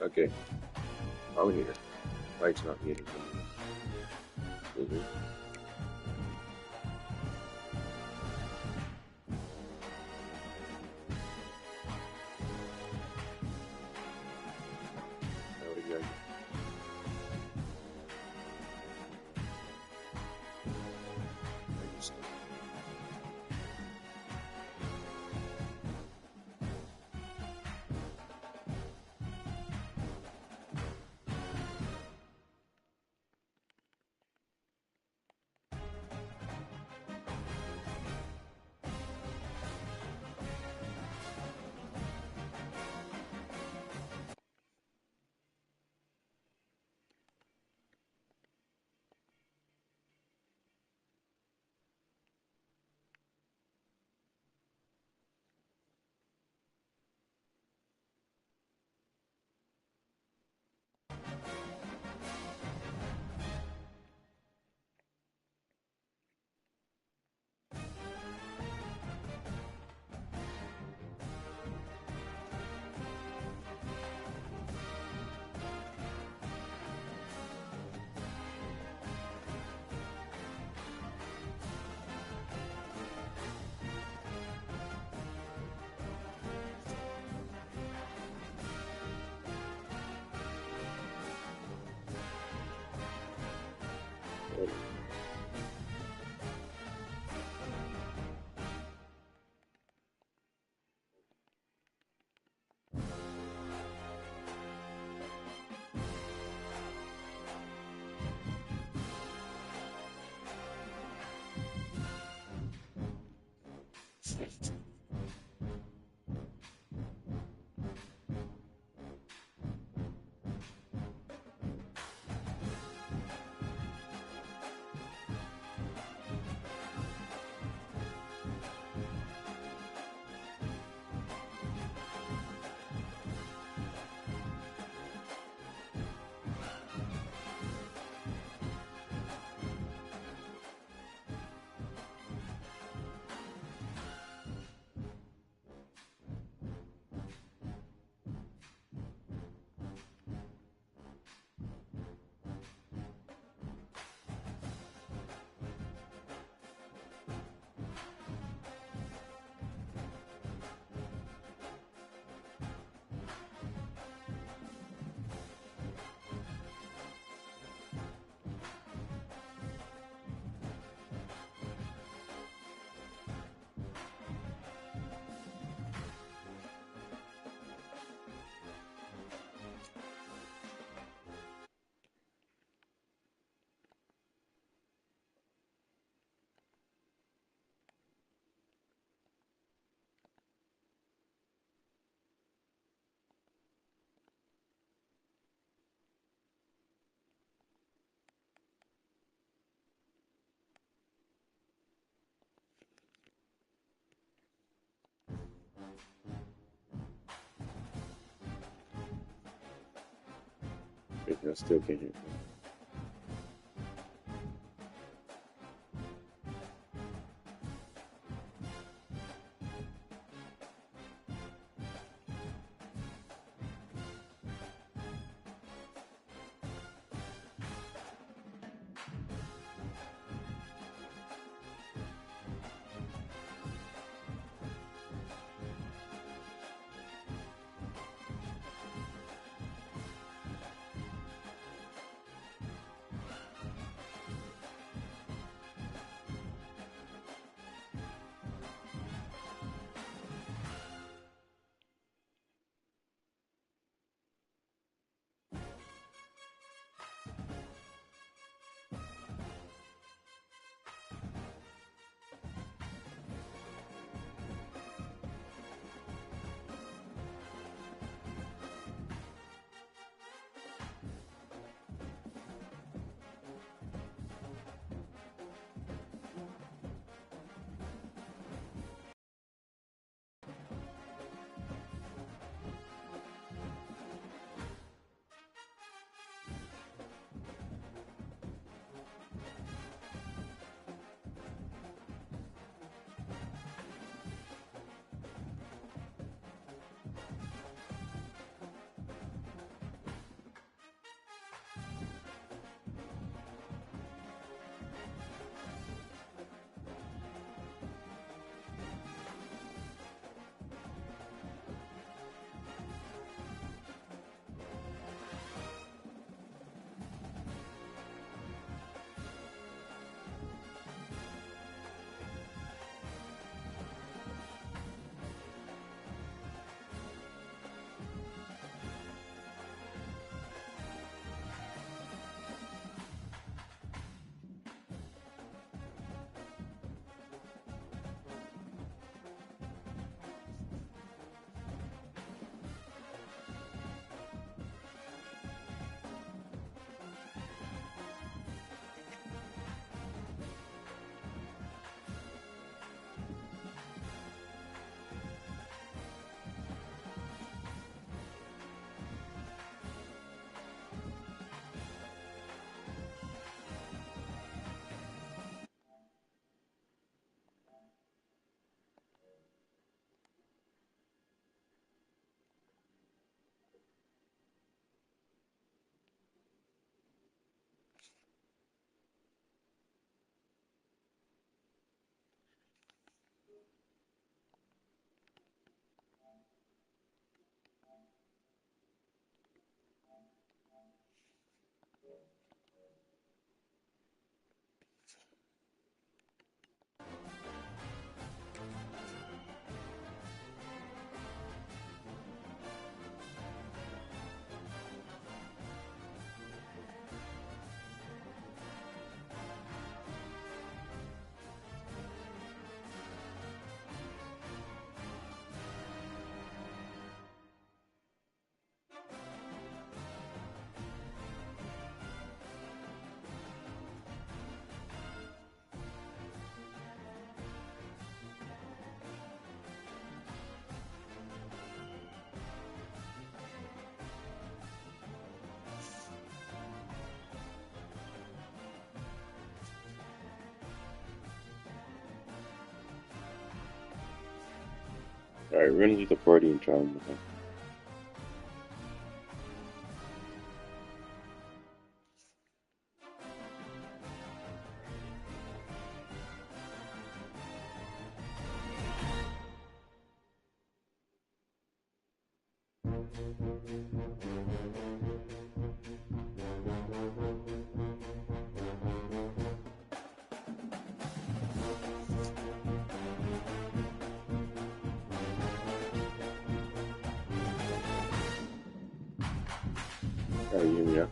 Okay, I'm here. Light's not getting to me. Mhm. Now we got I still can't hear. Alright, we're gonna leave the party and try one more time. Alright, you hear me now?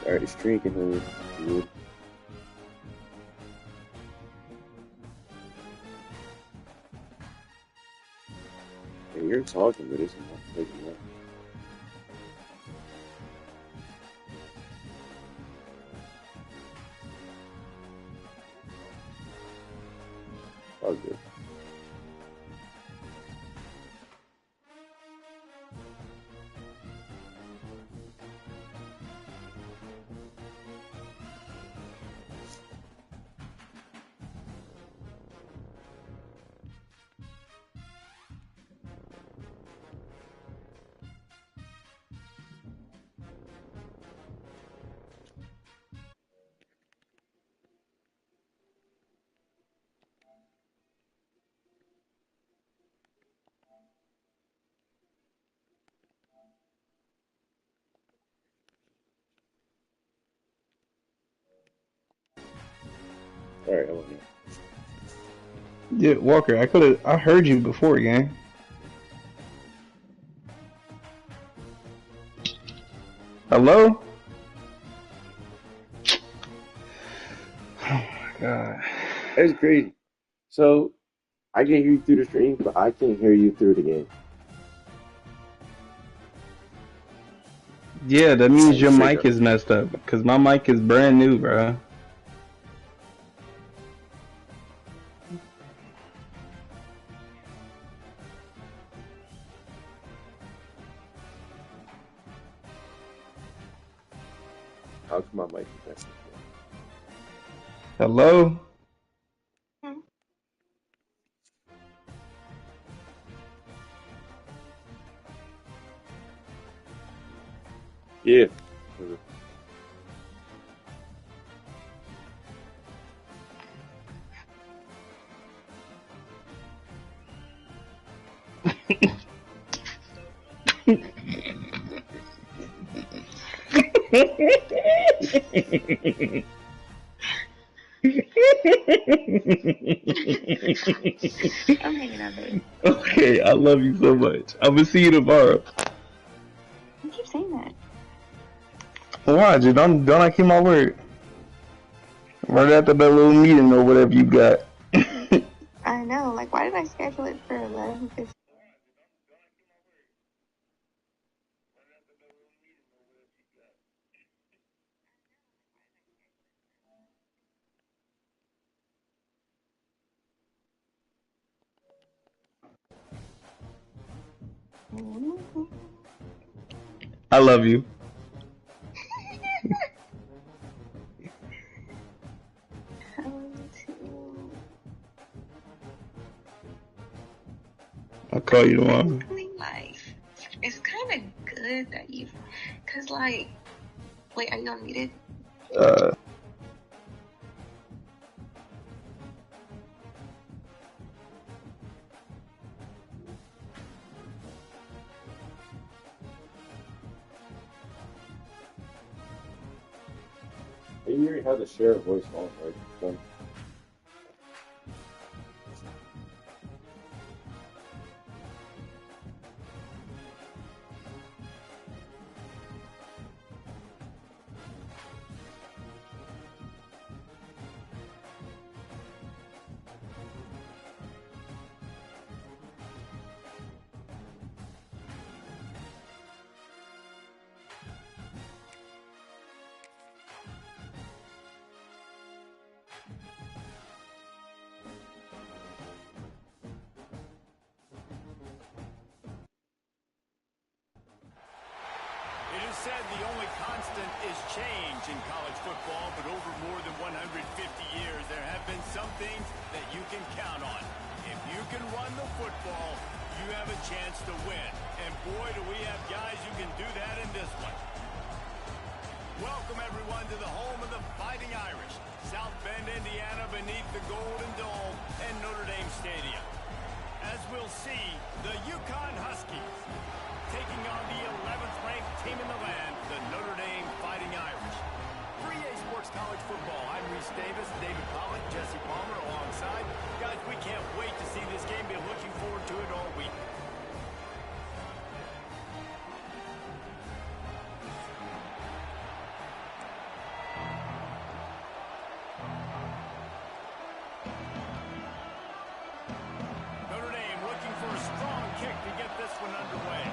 Alright, the stream can hear you. Yeah, you're talking, but it's not taking up. All good. Alright, I'm on now. Yeah, Walker, I heard you before, gang. Hello? Oh my god. That's crazy. So, I can hear you through the stream, but I can't hear you through the game. Yeah, that means Alright, your straight mic up. is messed up. Cause my mic is brand new, bro. How come my mic is messing up? Hello? Yeah. I'm hanging out, babe. Okay, I love you so much. I'm gonna see you tomorrow. You keep saying that. Why, dude? Don't I keep my word? Right after that little meeting or whatever you got. I know. Like, why did I schedule it for 11:15? I love you. I'll call you tomorrow. Like, it's kind of good that you, cause like, wait, are you unmuted? You already have the share voice on, right? So, said the only constant is change in college football, but over more than 150 years, there have been some things that you can count on. If you can run the football, you have a chance to win. And boy, do we have guys who can do that in this one. Welcome, everyone, to the home of the Fighting Irish, South Bend, Indiana, beneath the Golden Dome and Notre Dame Stadium. As we'll see, the Yukon Huskies taking on the 11th ranked team in the land, the Notre Dame Fighting Irish. For EA Sports College Football, I'm Reese Davis, David Pollock, Jesse Palmer alongside. Guys, we can't wait to see this game. Be looking forward to it all week. Notre Dame looking for a strong kick to get this one underway.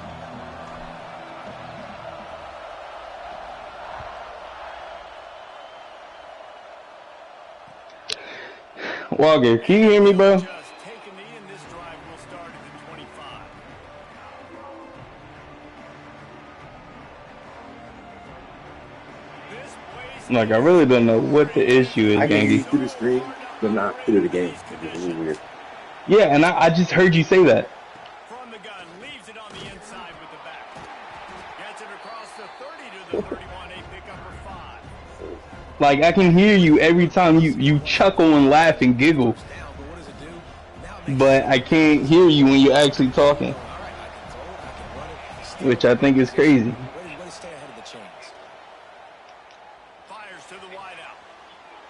Walker, can you hear me, bro? Just take a knee, and this drive will start at the 25. This plays Like, I really don't know what the issue is, I can hear you Gangy. through the screen, but not through the game. It's a little weird. Yeah, and I just heard you say that. from the gun, leaves it on the inside with the back. Gets it across the 30 to the 31. A pickup for 5. Like, I can hear you every time you chuckle and laugh and giggle, but I can't hear you when you're actually talking, which I think is crazy. Fires to the wideout.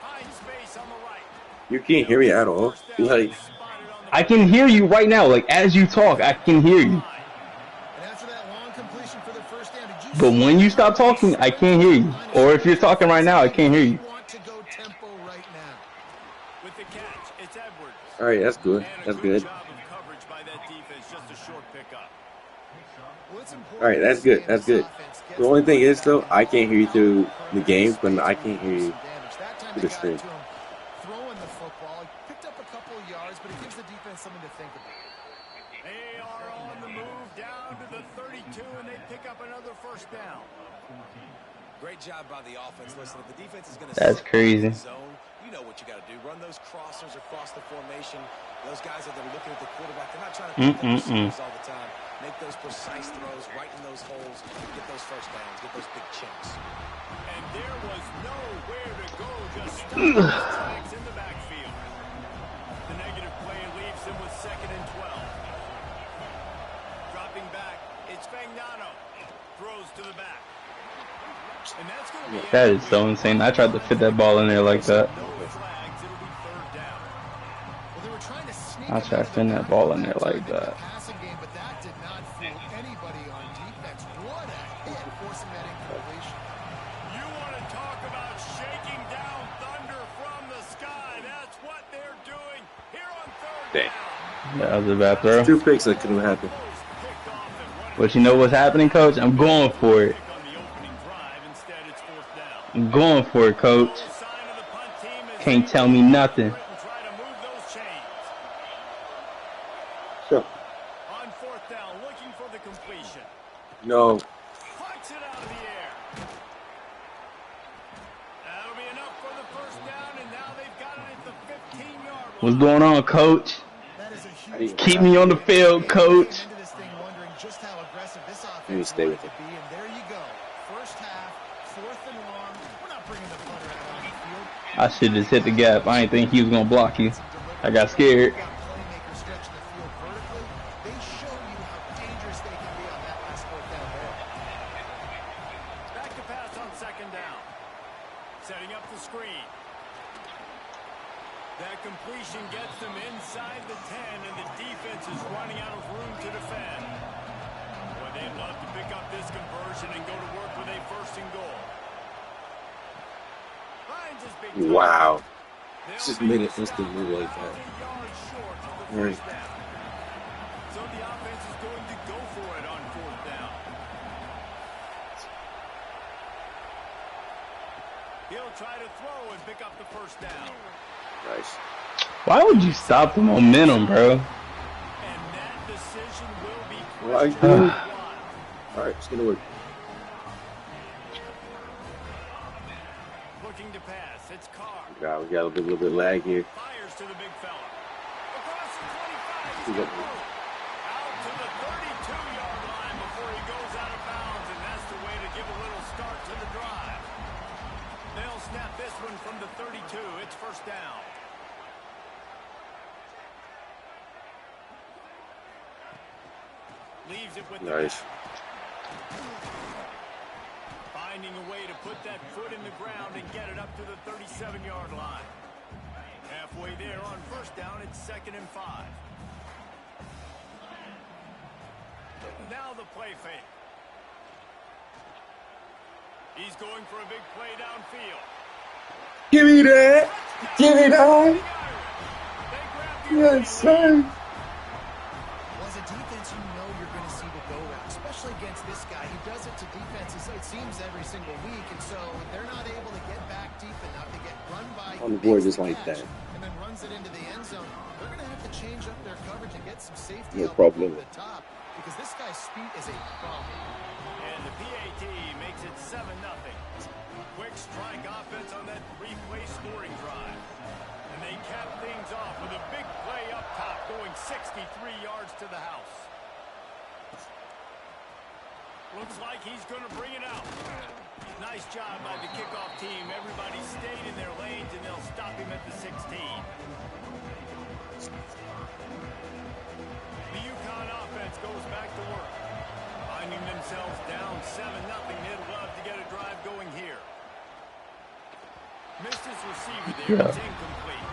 Finds space on the right. You can't hear me at all. First down, Like, spotted on the I can hear you right now, like, as you talk, I can hear you. line. And after that long completion for the first down, did you But see when you stop talking, I can't hear you. Or if you're talking right now, I can't hear you. want to go tempo right now? With the catch, it's Edwards. all right, that's good. And a That's good. job of coverage by that defense, just a short pickup. Well, it's important All right, that's to see good. That's this good. offense gets The only thing the is, though, ball I can't hear you through the game, but It's I can hear you some damage. That time through they the got screen. it to him throwing the football. He picked up a couple of yards, but it gives the defense something to think about. They are on the move down to the 32, and they pick up another first down. Great job by the offense. Listen, if the defense is going to That's crazy. zone, you know what you got to do. Run those crossers across the formation. Those guys that are looking at the quarterback, they're not trying to pick up receivers all the time. Make those precise throws right in those holes. Get those first downs. Get those big chunks. And there was nowhere to go, just stopping his tracks in the backfield. The negative play leaves him with 2nd and 12. Dropping back, it's Fagnano. Throws to the back. And that's going to be That is so insane. I tried to fit that ball in there like that. no flags. It'll be 3rd down. Well, they were trying to sneak I him tried out to of fit the that ball in there backfield like in the that. passing game, but that did not fool anybody on defense. What a hit, forcing that incompletion. You want to talk about shaking down thunder from the sky. That's what they're doing here on 3rd Dang. down. That was a bad throw. 2 picks that couldn't happen. Picked off and But you know what's happening, Coach? I'm going for it. pick on the opening drive. Instead, it's 4th down. I'm going for it, Coach. Sign of the punt team is Can't tell me nothing. and try to move those chains. Sure. On 4th down, looking for the completion. No. Punts it out of the air. That'll be enough for the first down, and now they've got it at the 15-yard line. What's going on, Coach? That is a I huge didn't- Keep me on the field, Coach. into this thing wondering just how aggressive this Let me offense stay wanted with to be, and there you go. First half, 4th and long. We're not bringing the punter out on the field. I should just hit the gap. I didn't think he was going to block you. I got scared. We got playmakers stretching the field vertically. They show you how dangerous they can be on that last 4th down ball. Back to pass on 2nd down. Setting up the screen. That completion gets them inside the 10, and the defense is running out of room to defend. Boy, they'd love to pick up this conversion and go to work with a 1st and goal. Finds his big toe. Wow. They'll Just be made it just instant about move like 40 that. yards short of the Right. first down. So the offense is going to go for it on 4th down. He'll try to throw and pick up the first down. Nice. Why would you stop the momentum, bro? And that decision will be Well, I questioned. All right, it's going to work. Looking to pass. It's Carr. God, we got a little bit lag here. Fires to the big fella. Across the 25. He's got room. Out to the 32-yard line before he goes out of bounds, and that's the way to give a little start to the drive. They'll snap this one from the 32. It's first down. Leaves it with Nice. Finding a way to put that foot in the ground and get it up to the 37-yard line. Halfway there on first down, it's 2nd and 5. Now the play fake. He's going for a big play downfield. Give me that. Give me that. Yes, sir. Was a defense you know you're going to see the go route, especially against this guy. He does it to defenses, it seems, every single week, and so they're not able to get back deep enough to get run by. On the board just like that. And then runs it into the end zone. They're going to have to change up their coverage and get some safety No help problem. over the top because this guy's speed is a problem. And the PAT makes it 7-0. Quick strike offense on that three-play scoring drive. And they cap things off with a big play up top going 63 yards to the house. Looks like he's going to bring it out. Nice job by the kickoff team. Everybody stayed in their lanes, and they'll stop him at the 16. The UConn offense goes back to work. Finding themselves down 7-0. They'd love to get a drive going here. Missed his receiver there. It's incomplete.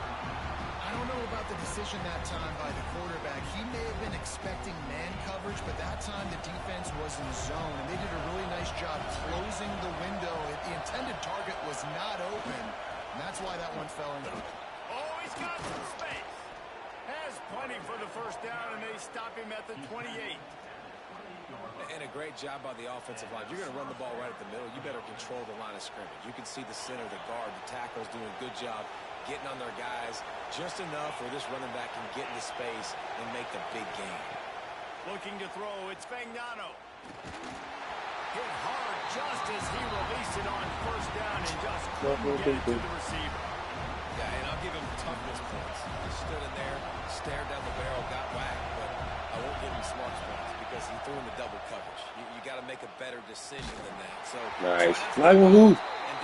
I don't know about the decision that time by the quarterback. He may have been expecting man coverage, but that time the defense was in zone, and they did a really nice job closing the window. The intended target was not open, and that's why that one fell into it. Oh, he's got some space. Has plenty for the first down, and they stop him at the 28. And a great job by the offensive line. You're going to run the ball right at the middle. You better control the line of scrimmage. You can see the center, the guard, the tackle's doing a good job getting on their guys just enough where this running back can get into space and make the big game. Looking to throw, it's Fagnano. Hit hard just as he released it on first down and just couldn't get it to the receiver. Yeah, and I'll give him toughness points. He stood in there, stared down the barrel, got whacked, but I won't give him smarts points because he threw in the double coverage. You got to make a better decision than that. So Nice. And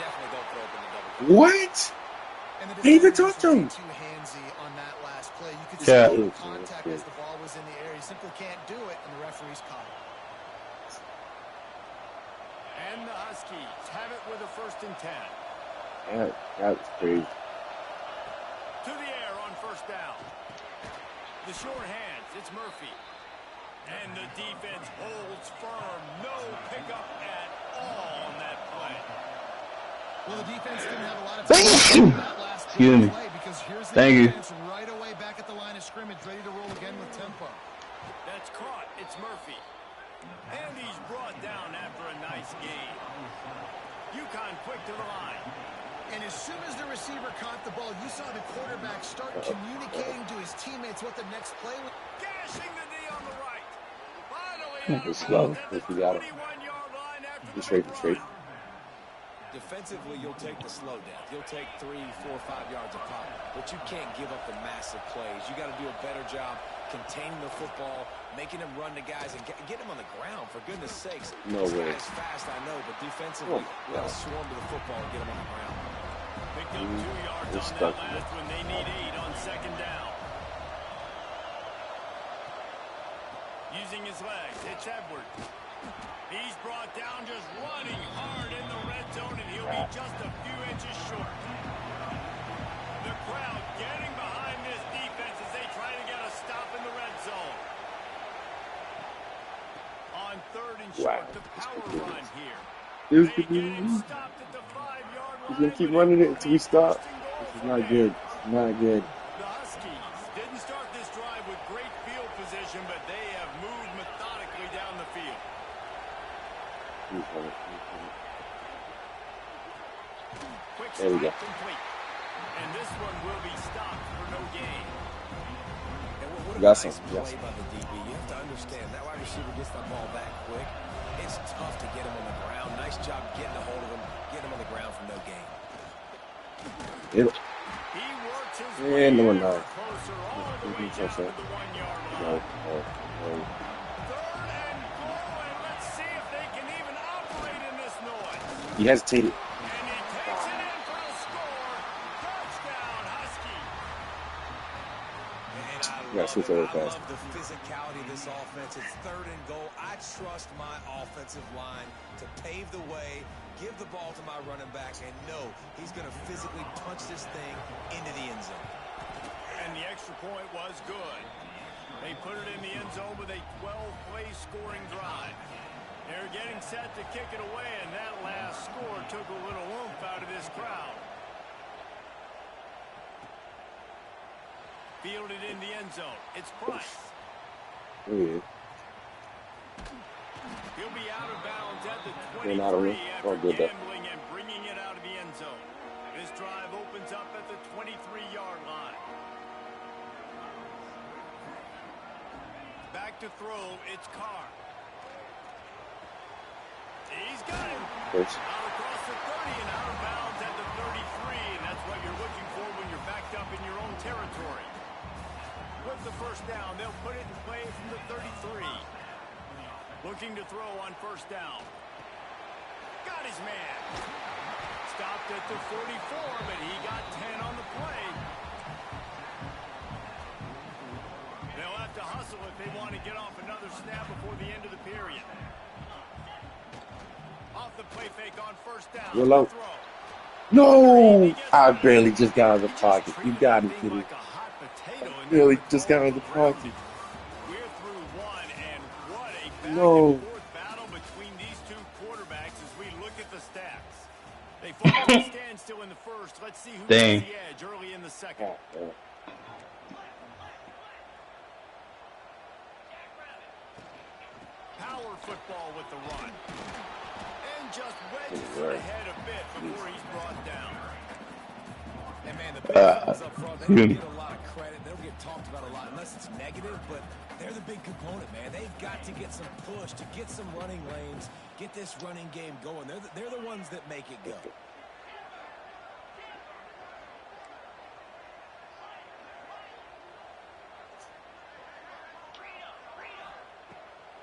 definitely don't throw up in the double coverage. What? And the He even defender touched him. was too handsy on that last play. You could Yeah. see the contact as the ball was in the air. He simply can't do it, and the referee's caught it. And the Huskies have it with a 1st and 10. That's crazy. To the air on first down. The short hands, it's Murphy. And the defense holds firm. No pickup at all on that play. Well, the defense didn't have a lot of time on that last Excuse me. play because here's the Thank you. defense right away back at the line of scrimmage, ready to roll again with tempo. That's caught. It's Murphy. And he's brought down after a nice gain. UConn quick to the line. And as soon as the receiver caught the ball, you saw the quarterback start communicating to his teammates what the next play was. Gashing the knee on the right. Finally It's slow. out of If you got it. 21-yard line after the Straight, big straight. run. Defensively, you'll take the slow down. You'll take 3, 4, 5 yards of pop, but you can't give up the massive plays. You got to do a better job containing the football, making them run the guys, and get them on the ground, for goodness sakes. No this way. guy's fast, I know, but defensively, you got to swarm to the football and get them on the ground. Picked up 2 yards They're on stuck. that last one. They need 8 on second down. Using his legs, it's Edwards. He's brought down just running hard in the red zone, and he'll be just a few inches short. The crowd getting behind this defense as they try to get a stop in the red zone. On 3rd and short, the power run here. Here's They the get him dude. stopped at the 5-yard line. He's gonna keep but running it will until we be stop. first and goal This is for not them. good. Not good. The Huskies didn't start this drive with great field position, but they have moved methodically down the field. Quick There we go. strike complete. And this one will be stopped for no gain. And what a Got nice some, play yes. by the DB. You have to understand, that wide receiver gets the ball that quick. It's tough to get him on the ground. Nice job getting a hold of him, getting him on the ground for no gain. Yep. He works his way And number ever 9. closer all the way down to the 1-yard line. No. Third and goal, and let's see if they can even operate in this noise. He hesitated. And he takes it in for the score. Touchdown, Husky. And I Yeah, switch over fast. love the physicality of this offense. It's third and goal. I trust my offensive line to pave the way, give the ball to my running back, and know he's going to physically punch this thing into the end zone. And the extra point was good. They put it in the end zone with a 12-play scoring drive. They're getting set to kick it away, and that last score took a little oomph out of this crowd. Fielded in the end zone. It's Price. Oh, yeah. He'll be out of bounds at the Getting out of 23 here. after All good, though. gambling and bringing it out of the end zone. This drive opens up at the 23-yard line. Back to throw, it's Carr. He's got him. First. Out across the 30 and out of bounds at the 33, and that's what you're looking for when you're backed up in your own territory. With the first down, they'll put it in play from the 33. Looking to throw on first down. Got his man. Stopped at the 44, but he got 10 on the play. They'll have to hustle if they want to get off another snap before the end of the period. Off the play fake on first down. You're low. Throw. No! I barely just got out of the pocket. You got to be kidding. Like a hot potato and Barely just got out of the pocket. we're through one, and what a back No. and forth battle between these two quarterbacks as we look at the stats. They fall to a standstill in the first. Let's see who Dang. gets the edge early in the second. Power football with the run. And just wedges it ahead a bit before he's brought down. And man, the big fellas up front, they don't get a lot of credit. They don't get talked about a lot unless it's negative, but they're the big component, man. They've got to get some push, to get some running lanes, get this running game going. They're the ones that make it go.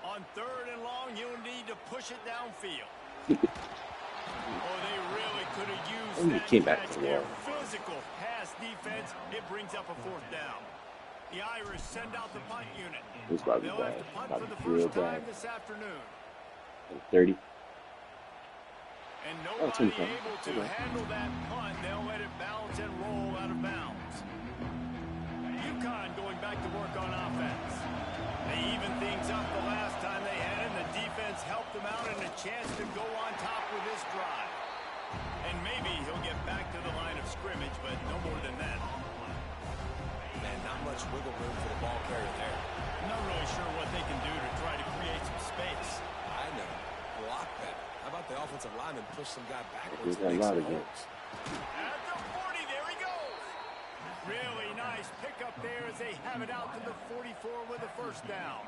On third and long, you'll need to push it downfield. Oh, they really could have used And he that came back catch to the there. wall. Physical pass defense. It brings up a fourth down. The Irish send out the punt unit. It's about to be They'll bad. have to punt About for to the be real first time bad. this afternoon. 30. And Oh, nobody it's okay. able to handle that punt. They'll let it bounce and roll out of bounds. UConn going back to work on offense. They even things up the last time they had him. The defense helped them out and a chance to go on top with this drive. And maybe he'll get back to the line of scrimmage, but no more than that. Man, not much wiggle room for the ball carrier there. Not really sure what they can do to try to create some space. I know. Block better. How about the offensive lineman push some guy He's backwards got a and make lot some again. holes? At the 40, there he goes. Really nice pickup there as they have it out to the 44 with a first down.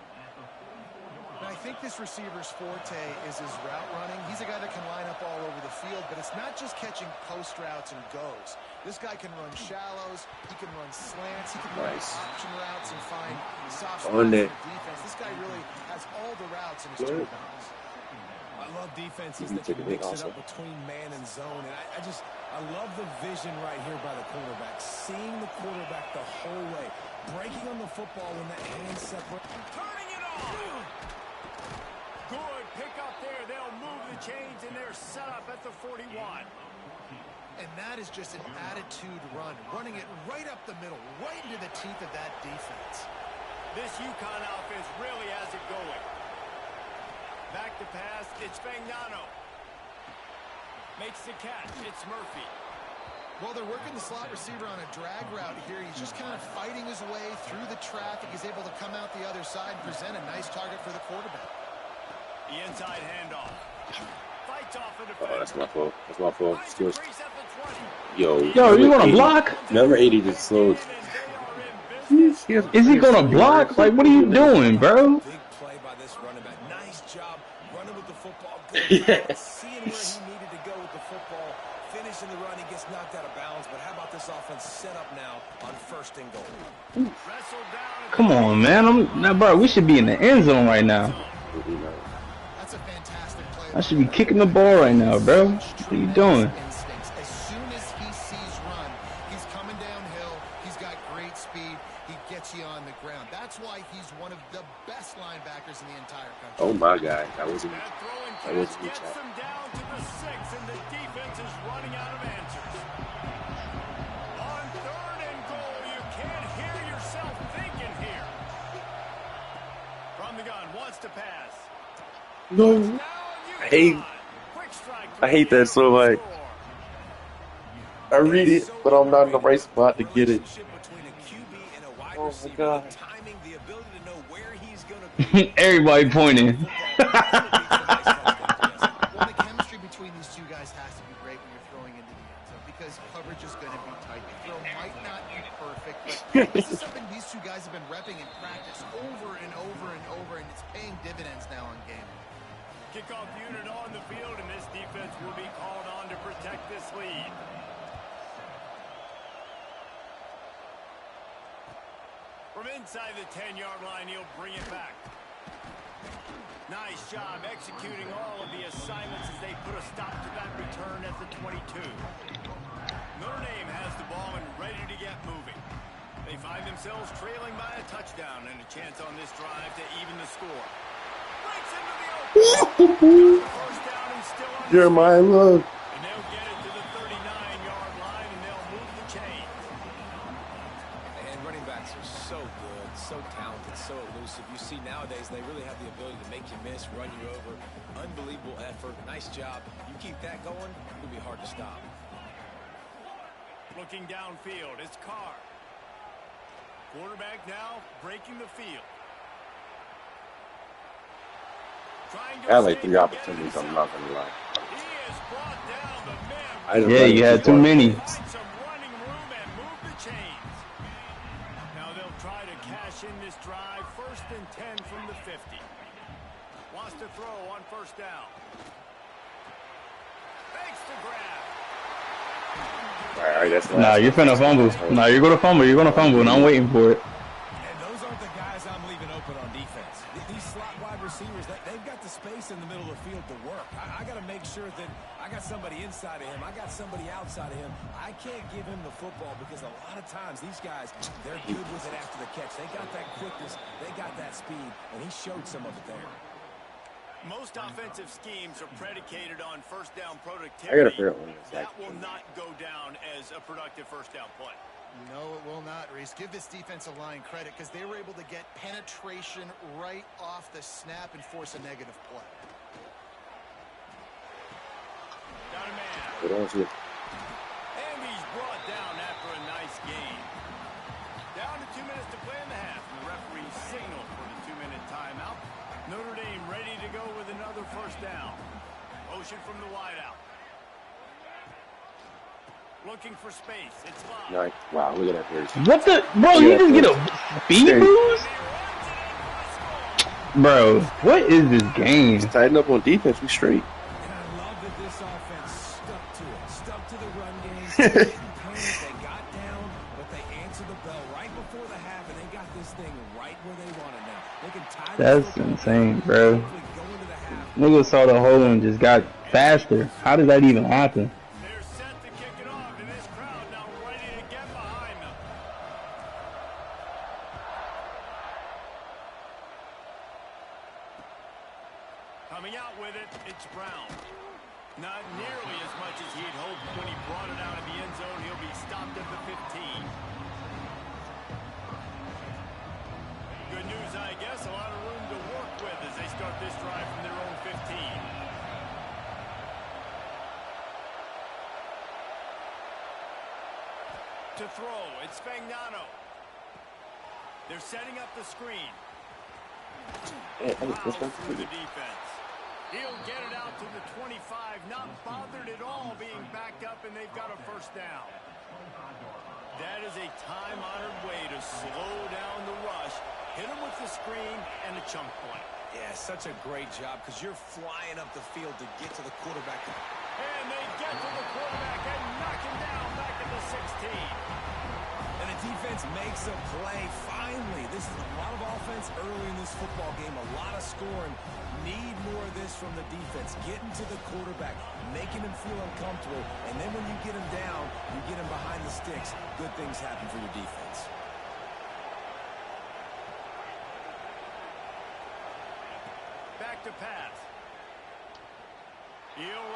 And I think this receiver's forte is his route running. He's a guy that can line up all over the field, but it's not just catching post routes and goes. This guy can run shallows, he can run slants, he can run option routes and find soft spots in the defense. This guy really has all the routes in his toolbox. I love defenses that can mix it up between man and zone. And I love the vision right here by the quarterback. Seeing the quarterback the whole way. Breaking on the football when that hand separate. Turning it on. Good pick up there. They'll move the chains and they're set up at the 41. And that is just an attitude run. Running it right up the middle, right into the teeth of that defense. This UConn offense really has it going. Back to pass, it's Fagnano. Makes the catch, it's Murphy. Well, they're working the slot receiver on a drag route here. He's just kind of fighting his way through the traffic. He's able to come out the other side and present a nice target for the quarterback. The inside handoff. Fights off a defender. Oh, that's my fault. That's my fault. Skills. Increase at the 20. Yo, you gonna block? Number 80 just slowed. Is he gonna block? Like, what are you doing, bro? Big play by this running back. Nice job running with the football. Good balance, seeing where he needed to go with the football. finish in the run. He gets knocked out of bounds. But how about this offense set up now on 1st and goal? Come on, man. Now, bro, we should be in the end zone right now. That's a fantastic play. I should be kicking the ball right now, bro. What are you doing? As soon as he sees run, he's coming downhill. He's got great speed. He gets you on the ground. That's why he's one of the best linebackers in the entire country. Oh my God, that was a gets them down to the 6, and the defense is running out of answers. On 3rd and goal, you can't hear yourself thinking here. From the gun, wants to pass. no. I hate that so much. I read it, but I'm not in the right spot to get it. Oh my God. Everybody pointing. Well, the chemistry between these two guys has to be great when you're throwing into the end zone because coverage is going to be tight. The throw might not be perfect, but this is something these two guys have been repping in practice over and over and over, and it's paying dividends now on game. Kickoff unit on the field, and this defense will be called on to protect this lead. From inside the 10-yard line, he'll bring it back. Nice job executing all of the assignments as they put a stop to that return at the 22. Notre Dame has the ball and ready to get moving. They find themselves trailing by a touchdown and a chance on this drive to even the score. Breaks into the open. First down and still on Jeremiah, look. and they'll get it to the 39-yard line, and they'll move the chains. And running backs are so good, so talented, so elusive. You see nowadays they really have the ability to make you miss, run you over. Unbelievable effort. Nice job. You keep that going, it'll be hard to stop. Looking downfield, it's Carr. Quarterback now breaking the field. I had like 3 opportunities, I'm not gonna lie. He is brought down, the man. I didn't Yeah, run you it had too too far. many. Find some running room and move the chains. Now they'll try to cash in this drive. 1st and 10 from the 50. Wants to throw on 1st down. Fakes the grab. All right, that's the Nah, last you're one. finna fumble. Nah, you're gonna fumble. You're gonna fumble, and I'm waiting for it. And those aren't the guys I'm leaving open on defense. These slot wide receivers, they've got the space in the middle of the field to work. I got to make sure that I got somebody inside of him. I got somebody outside of him. I can't give him the football because a lot of times these guys, they're good with it after the catch. They got that quickness. They got that speed, and he showed some of it there. Most offensive schemes are predicated on 1st down productivity. I gotta figure out when it's That like. will not go down as a productive 1st down play. No, it will not, Reese. Give this defensive line credit because they were able to get penetration right off the snap and force a negative play. Got a man. What else is it? And he's brought down after a nice gain. Down to 2 minutes to play in the half. The referee signaled for the 2-minute timeout. Notre Dame ready to go with another 1st down. Motion from the wideout. Looking for space. It's live. Nice. Wow, look at that first. What the? Bro, you just get a speed boost? Bro, what is this game? Tighten up on defense, we straight. And I love that this offense stuck to it. Stuck to the run game. They didn't panic. They got down, but they answered the bell right before the half, and they got this thing right where they want it now. They can tie That's insane, bro. Niggas saw the hole and just got faster. How did that even happen? They're set to kick it off, and this crowd now ready to get behind them. Coming out with it, it's Brown. Not nearly as much as he'd hoped when he brought it out of the end zone. He'll be stopped at the 15. Good news, I guess. A lot of room to work with as they start this drive from their own 15. To throw, it's Fagnano. They're setting up the screen. Foul through the defense. He'll get it out to the 25, not bothered at all being backed up, and they've got a 1st down. That is a time-honored way to slow down the rush, hit him with the screen, and a chunk play. Yeah, such a great job because you're flying up the field to get to the quarterback. And they get to the quarterback defense makes a play. Finally, this is a lot of offense early in this football game, a lot of scoring. Need more of this from the defense. Getting to the quarterback, making him feel uncomfortable, and then when you get him down, you get him behind the sticks, good things happen for your defense. Back to pass.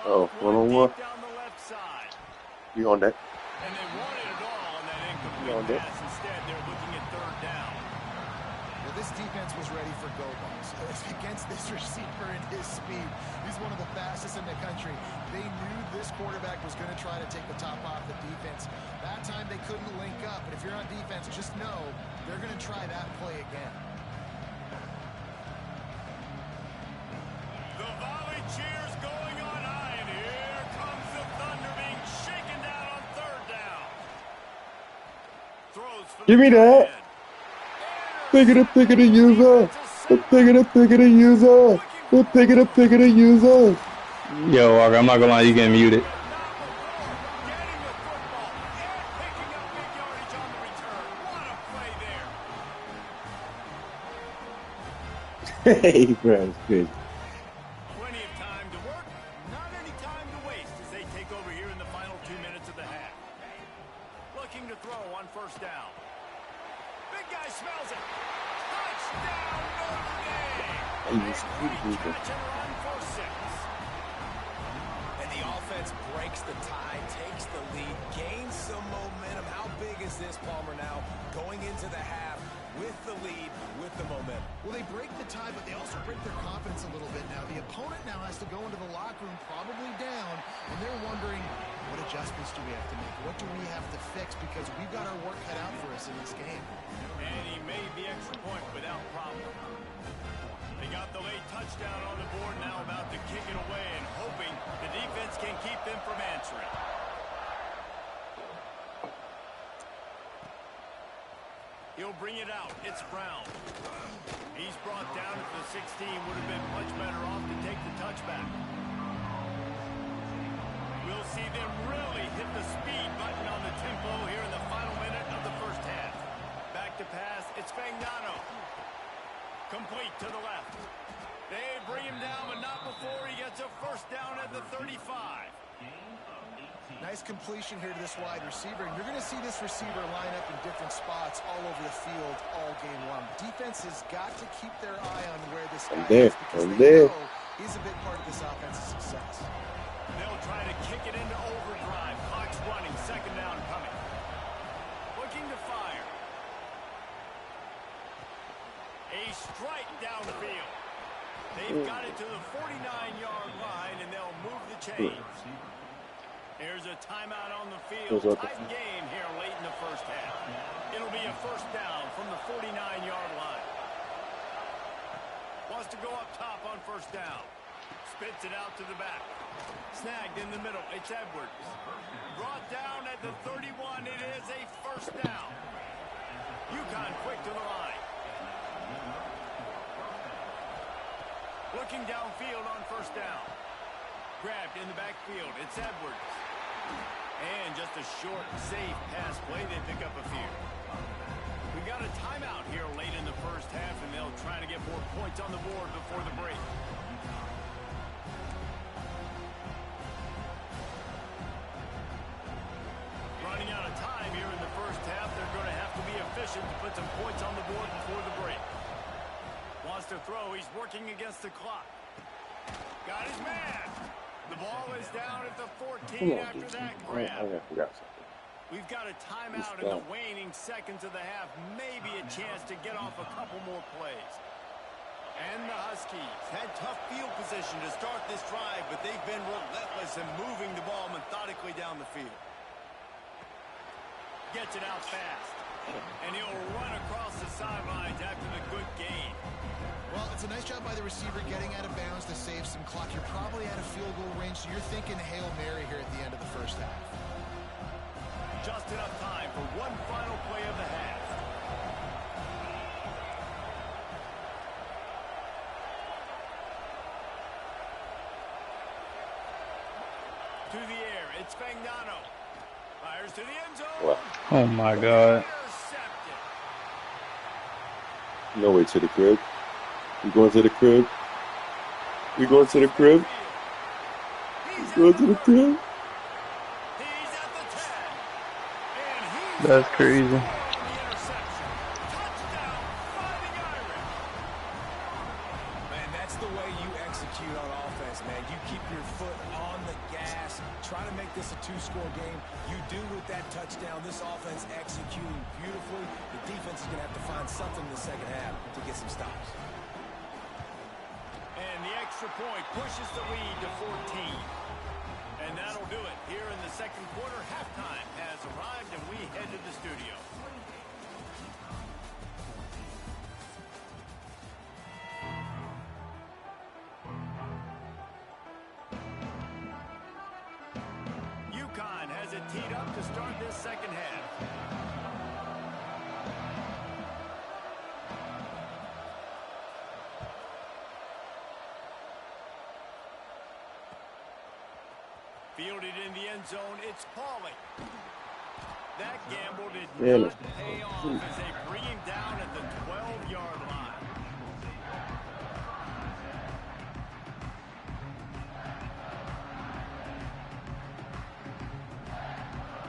Oh, one-on-one. Down the left side. You on that? And they wanted it all on that You on incomplete that? pass. Instead, they're looking at third down. Well, this defense was ready for go balls against this receiver and his speed. He's one of the fastest in the country. They knew this quarterback was going to try to take the top off the defense. That time they couldn't link up, but if you're on defense, just know they're going to try that play again. The volley cheers going on high, and here comes the thunder being shaken down on third down. Throws for Give me the that. end. Pick it, user. Pick it, user. Pick it, user. Yo, Walker, I'm not gonna lie, you getting muted. Getting the football and picking up big yardage on the return. What a play there. Hey, bro, it's good. Plenty of time to work, not any time to waste as they take over here in the final 2 minutes of the half. Looking to throw on first down. Big guy smells it. Touchdown, Notre Dame. Hey, it's Great good, catch and run for 6. And the offense breaks the tie, takes the lead, gains some momentum. How big is this, Palmer, now going into the half with the lead, with the momentum? Well, they break the tie, but they also break their confidence a little bit now. The opponent now has to go into the locker room probably down, and they're wondering, what adjustments do we have to make? What do we have to fix? Because we've got our work cut out for us in this game. And he made the extra point without problem. They got the late touchdown on the board, now about to kick it away and hoping the defense can keep them from answering. He'll bring it out. It's Brown. He's brought down at the 16. Would have been much better off to take the touchback. We'll see them really hit the speed button on the tempo here in the final minute of the first half. Back to pass. It's Fagnano. Complete to the left. They bring him down, but not before he gets a first down at the 35. Nice completion here to this wide receiver. And you're going to see this receiver line up in different spots all over the field all game long. Defense has got to keep their eye on where this guy is because they know he's a big part of this offense's success. They'll try to kick it into overdrive. Clock's running. Second down coming. Looking to fire. A strike down the field. They've got it to the 49-yard line, and they'll move the chains. There's a timeout on the field. Tight game here late in the first half. It'll be a first down from the 49-yard line. Wants to go up top on first down. Spits it out to the back. Snagged in the middle. It's Edwards. Brought down at the 31. It is a first down. UConn quick to the line. Looking downfield on first down. Grabbed in the backfield. It's Edwards. And just a short, safe pass play. They pick up a few. We've got a timeout here late in the first half, and they'll try to get more points on the board before the break. Running out of time here in the first half. They're going to have to be efficient to put some points on the board before the break. Wants to throw. He's working against the clock. Got his man. The ball is down at the 14 after that grab. We've got a timeout in the waning seconds of the half. Maybe a chance to get off a couple more plays. And the Huskies had tough field position to start this drive, but they've been relentless in moving the ball methodically down the field. Gets it out fast. And he'll run across the sidelines after the good gain. Well, it's a nice job by the receiver getting out of bounds to save some clock. You're probably out of field goal range, so you're thinking Hail Mary here at the end of the first half. Just enough time for one final play of the half. To the air, it's Fagnano. Fires to the end zone. Oh my God. No way to the crib. We going to the crib. We going to the crib. We going to the crib. That's crazy. Try to make this a two-score game. You do with that touchdown. This offense executing beautifully. The defense is going to have to find something in the second half to get some stops. And the extra point pushes the lead to 14. And that'll do it. Here in the second quarter, halftime has arrived, and we head to the studio. Has it teed up to start this second half. Fielded in the end zone, it's Pauly. That gamble did not pay off as they bring him down at the 12-yard line.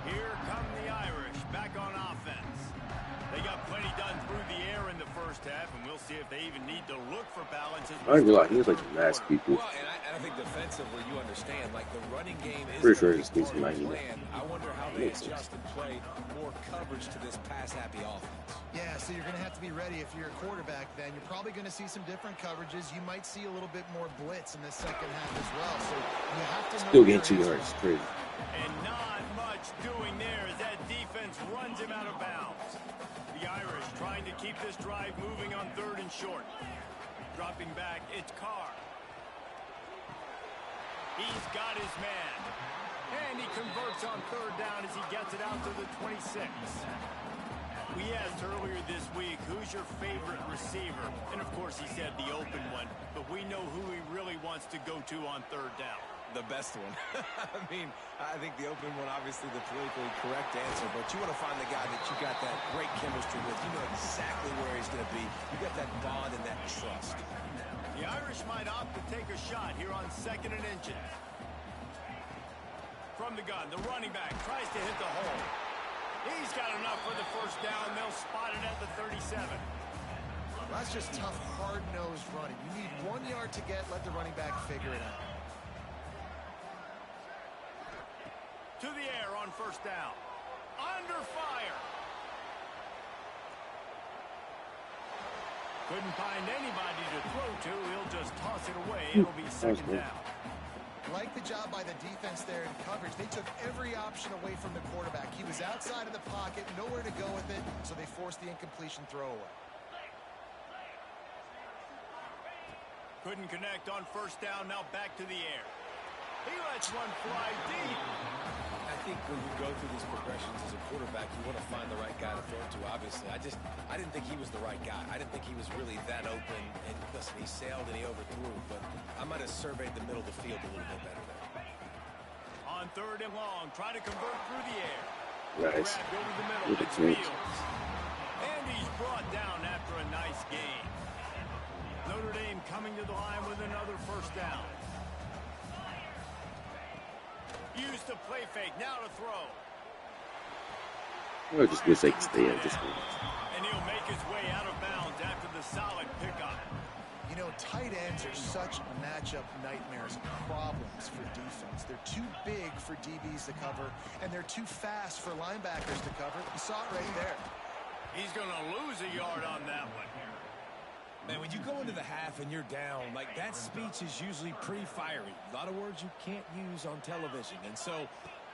Here come the Irish back on offense. They got plenty done through the air in the first half, and we'll see if they even need to look for balance. I ain't gonna lie, he was like the last people. Well, and I think defensively, you understand, like the running game is Pretty sure the it's decent plan. I wonder how they adjust and play more coverage to this pass-happy offense. Yeah, so you're going to have to be ready if you're a quarterback then. You're probably going to see some different coverages. You might see a little bit more blitz in the second half as well. So you have to still getting 2 yards. Crazy. And not much doing there as that defense runs him out of bounds. The Irish trying to keep this drive moving on 3rd and short. Dropping back, it's Carr. He's got his man. And he converts on 3rd down as he gets it out to the 26. We asked earlier this week, who's your favorite receiver? And, of course, he said the open one. But we know who he really wants to go to on 3rd down. The best one. I mean, I think the open one, obviously the politically correct answer, but you want to find the guy that you got that great chemistry with. You know exactly where he's going to be. You got that bond and that trust. The Irish might opt to take a shot here on 2nd and inches. From the gun, the running back tries to hit the hole. He's got enough for the 1st down. They'll spot it at the 37. Well, that's just tough, hard-nosed running. You need 1 yard to get. Let the running back figure it out. To the air on 1st down. Under fire. Couldn't find anybody to throw to. He'll just toss it away. It'll be 2nd down. Like the job by the defense there in coverage. They took every option away from the quarterback. He was outside of the pocket, nowhere to go with it, so they forced the incompletion throwaway. Couldn't connect on 1st down. Now back to the air. He lets one fly deep. I think when you go through these progressions as a quarterback, you want to find the right guy to throw to, obviously. I didn't think he was the right guy. I didn't think he was really that open. And listen, he sailed and he overthrew, but I might have surveyed the middle of the field a little bit better there. On 3rd and long, trying to convert through the air. Nice. Grabbed over the middle. It's Fields. And he's brought down after a nice game. Notre Dame coming to the line with another 1st down. Use the play fake, now to throw. I just wish they could stay in this one. And he'll make his way out of bounds after the solid pickup. You know, tight ends are such matchup nightmares and problems for defense. They're too big for DBs to cover, and they're too fast for linebackers to cover. You saw it right there. He's going to lose a yard on that one. Man, when you go into the half and you're down, like that speech is usually pretty fiery. A lot of words you can't use on television. And so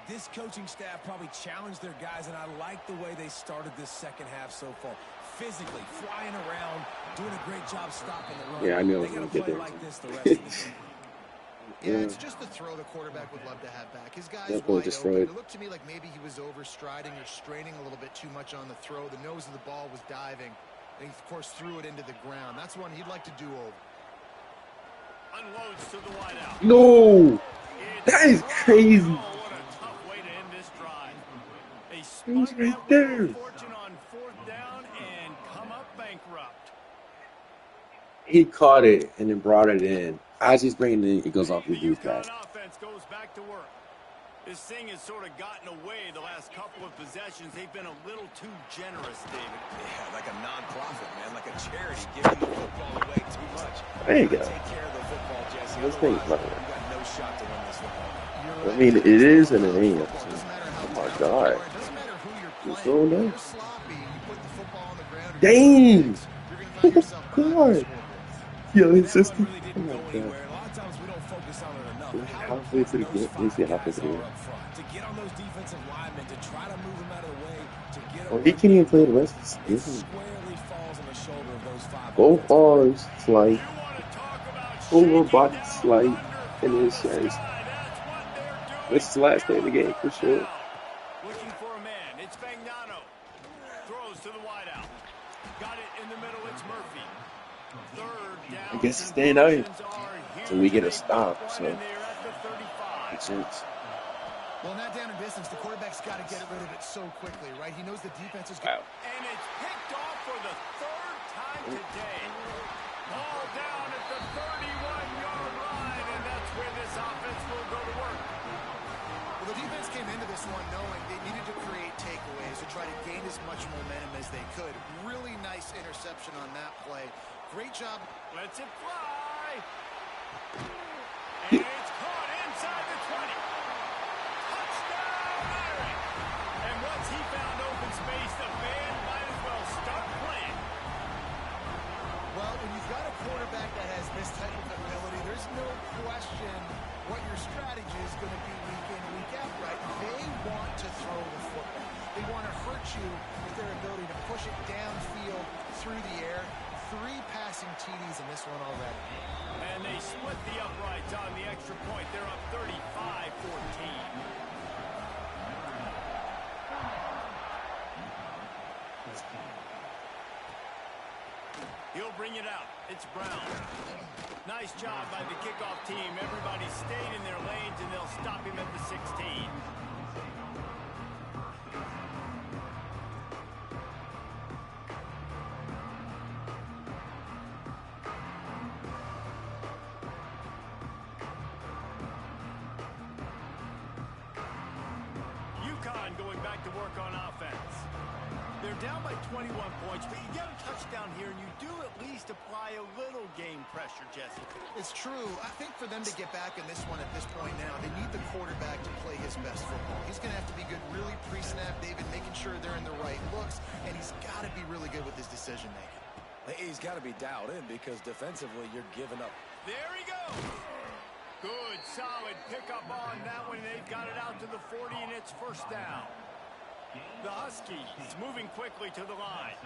this coaching staff probably challenged their guys, and I like the way they started this second half so far. Physically, flying around, doing a great job stopping the run. Yeah, I knew I was going to get play there. like this the rest of the game. Yeah, it's just the throw the quarterback would love to have back. His guy's Yeah, wide just open. throw it. It looked to me like maybe he was overstriding or straining a little bit too much on the throw. The nose of the ball was diving. And he, of course, threw it into the ground. That's one he'd like to do over. Unloads to the wideout. No! That is crazy. Oh, what a tough way to end this drive. A He's right there. fortune on 4th He caught it and then brought it in. As he's bringing it in, it goes off the The dude's UConn back. offense goes back to work. This thing has sort of gotten away the last couple of possessions. They've been a little too generous, David. Yeah, like a non-profit, man, like a charity, giving the football away too much. There you go. Take care of the football, Jesse. This thing's Otherwise, not you got no shot to win this football. I mean, it is and it ain't. Oh my God. It doesn't matter who you're It's playing. going down. You're sloppy. You put the football on the ground. Dang! You're going to find yourself behind the God. scoreboard. Yo, And his that sister. one really Oh didn't my go God. anywhere. A lot of times we don't focus on it enough. We're How halfway to the important game. those Let's see, five halfway to guys the are game. up front. To get on those defensive linemen, to try to move them out of the way, to get Oh, he can't even play the rest of the it season. squarely falls on the shoulder of those five. Both arms slight, You want to talk about over shaking body down slight, thunder and from his the chest. sky. That's what they're doing. This is the last play of the Here game on for third sure. down. Looking for a man. It's Fagnano. Throws to the wideout. Got it in the middle. It's Murphy. Third down. I guess he's staying out here Conversions till we get a are huge. They got stop. one, So and they're at the 35. makes sense. Well, not down in distance. The quarterback's got to get rid of it so quickly, right? He knows the defense is going Wow. And it's picked off for the third time today. Ball down at the 31-yard line, and that's where this offense will go to work. Well, the defense came into this one knowing they needed to create takeaways to try to gain as much momentum as they could. Really nice interception on that play. Great job. Lets it fly. And it's caught inside the 20. Touchdown, Eric. And once he found open space, the band might as well start playing. Well, when you've got a quarterback that has this type of ability, there's no question what your strategy is going to be week in, week out, right? They want to throw the football. They want to hurt you with their ability to push it downfield through the air. 3 passing TDs in this one already. And they split the uprights on the extra point. They're up 35-14. He'll bring it out. It's Brown. Nice job by the kickoff team. Everybody stayed in their lanes, and they'll stop him at the 16. UConn going back to work on offense. They're down by 21 points, but you get a touchdown here, and you do at least apply a little game pressure, Jesse. It's true. I think for them to get back in this one at this point now, they need the quarterback to play his best football. He's going to have to be good really pre-snap, David, making sure they're in the right looks, and he's got to be really good with his decision-making. He's got to be dialed in because defensively you're giving up. There he goes. Good, solid pickup on that one. They've got it out to the 40, and it's first down. The Huskies moving quickly to the line.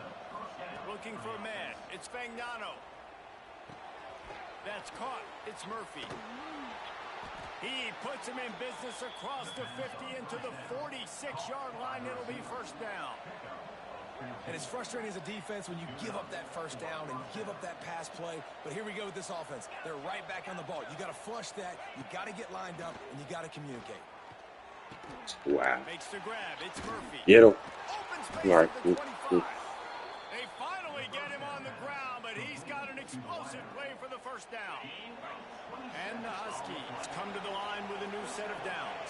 Looking for a man. It's Fagnano. That's caught. It's Murphy. He puts him in business across the 50 into the 46-yard line. It'll be first down. And it's frustrating as a defense when you give up that first down and give up that pass play. But here we go with this offense. They're right back on the ball. You got to flush that. You got to get lined up, and you got to communicate. Wow. Makes the grab. It's Murphy. Get him. Open space All right. at the 25. They finally get him on the ground, but he's got an explosive play for the first down. And the Huskies come to the line with a new set of downs.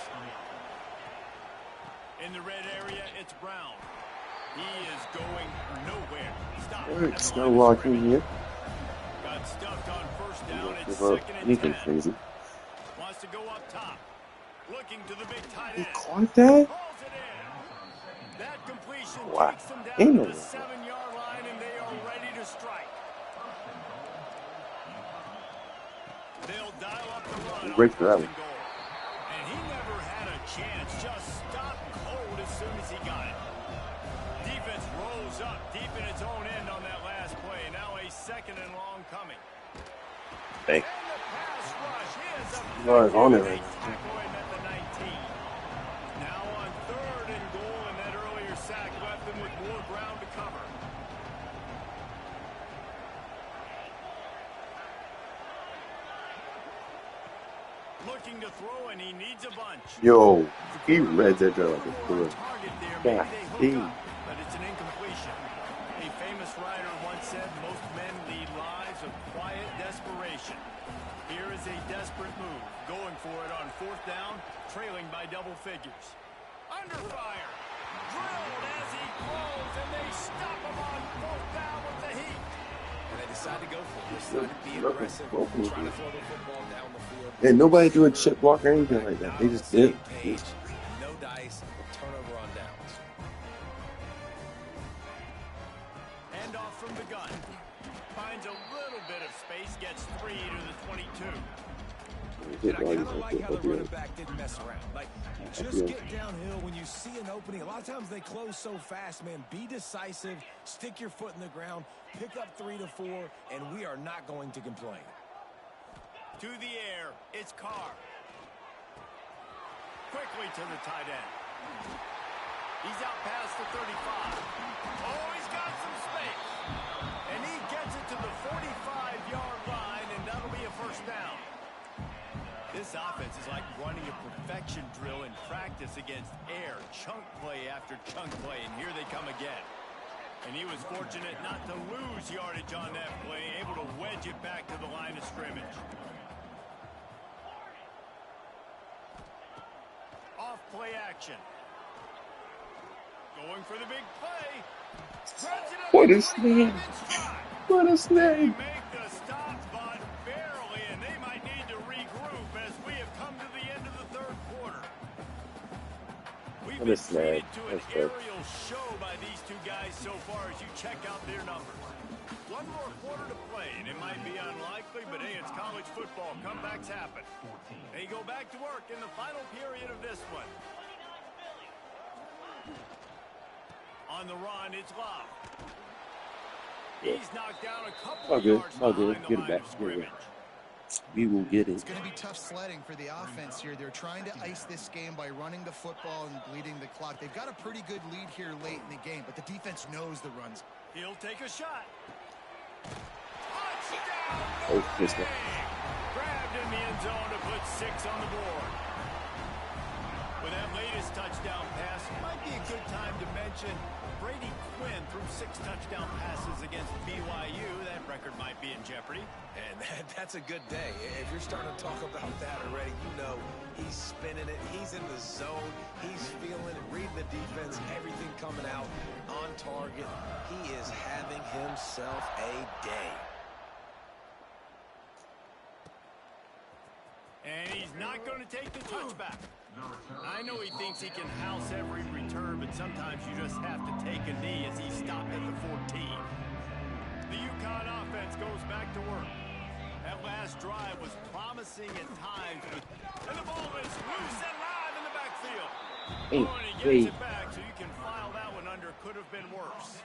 In the red area, it's Brown. He is going nowhere. Stop. It's no locking here. Got stuffed on first down. It's Give up second and anything 10. crazy. Wants to go up top. Looking to the big tight He end. caught that? Calls it in. That completion Wow. takes them Ain't down no to the way. 7-yard line, and they are ready to strike. They'll dial up the run. Break on for that first one. and goal. And he never had a chance. Just stopped cold as soon as he got it. Defense rolls up deep in its own end on that last play. Now a second and long coming. Hey. And the pass rush is a Right on it. big tackle in at the 19. Now on third and goal, and that earlier sack left them with more ground to cover. Looking to throw, and he needs a bunch. Yo, he read that like a good. Target there. Yeah, Maybe they hook up, but it's an incompletion. A famous writer once said, most men lead lives of quiet double figures. Under fire. Drilled as he throws, and they stop him on 4th down with the heat. And they decide to go for it. They decide to be aggressive, trying to throw the football down the field. And nobody do a chip block or anything like that. They just did. No dice, turnover on downs. Hand off from the gun. Finds a little bit of space, gets 3 to the 22. And I kind of like how the running back didn't mess around. Like, just get downhill when you see an opening. A lot of times they close so fast, man. Be decisive, stick your foot in the ground, pick up 3 to 4, and we are not going to complain. To the air, it's Carr. Quickly to the tight end. He's out past the 35. Oh, he's got some space. And he gets it to the 45-yard line, and that'll be a first down. This offense is like running a perfection drill in practice against air. Chunk play after chunk play, and here they come again. And he was fortunate not to lose yardage on that play, able to wedge it back to the line of scrimmage. Off play action. Going for the big play. What a snake! What a snake! Make the stop, but barely, and they might need to regroup as we have come to the end of the 3rd quarter. We've been treated to an aerial show by these two guys so far as you check out their numbers. One more quarter to play, and it might be unlikely, but hey, it's college football. Comebacks happen. They go back to work in the final period of this one. On the run, it's Love. He's knocked down a couple of yards behind the line of scrimmage. We will get it. It's going to be tough sledding for the offense here. They're trying to ice this game by running the football and bleeding the clock. They've got a pretty good lead here late in the game, but the defense knows the runs. He'll take a shot. Oh, missed it. Grabbed in the end zone to put 6 on the board. With that latest touchdown pass, might be a good time to mention Brady Quinn threw 6 touchdown passes against BYU. That record might be in jeopardy. And that's a good day. If you're starting to talk about that already, you know he's spinning it. He's in the zone. He's feeling it, reading the defense, everything coming out on target. He is having himself a day. And he's not going to take the touchback. I know he thinks he can house every return, but sometimes you just have to take a knee as he stopped at the 14. The UConn offense goes back to work. That last drive was promising at times, and the ball is loose and live in the backfield. And he gets it back, so you can file that one under. Could have been worse.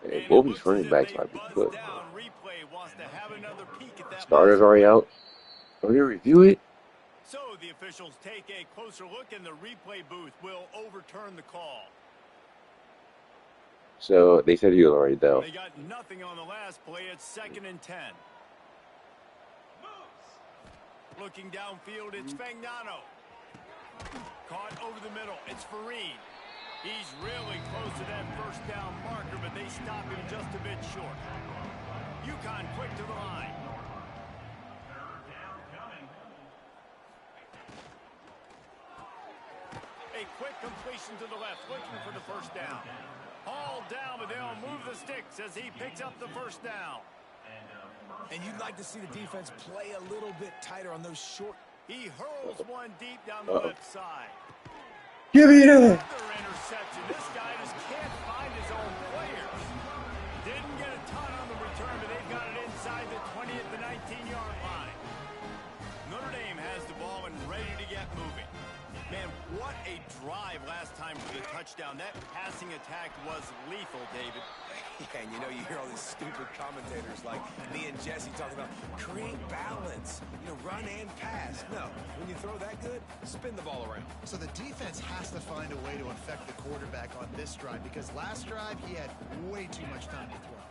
Hey, both these running backs might be good. Replay wants to have another peek at that. Starters already out. Are you review it? So the officials take a closer look, and the replay booth will overturn the call. So they said you already though. They got nothing on the last play. It's 2nd and 10. Looking downfield, it's Fagnano. Caught over the middle. It's Farine. He's really close to that first down marker, but they stop him just a bit short. UConn quick to the line. A quick completion to the left, looking for the first down. Hauled down, but they'll move the sticks as he picks up the first down. And you'd like to see the defense play a little bit tighter on those short. He hurls one deep down the left side. Give me that. Another interception. This guy just can't find his own players. Didn't get a ton on the return, but they've got it inside the 20 at the 19-yard line. Notre Dame has the ball and ready to get moving. Man, what a drive last time for the touchdown. That passing attack was lethal, David. Yeah, and you know, you hear all these stupid commentators like me and Jesse talking about create balance, you know, run and pass. No, when you throw that good, spin the ball around. So the defense has to find a way to affect the quarterback on this drive, because last drive he had way too much time to throw.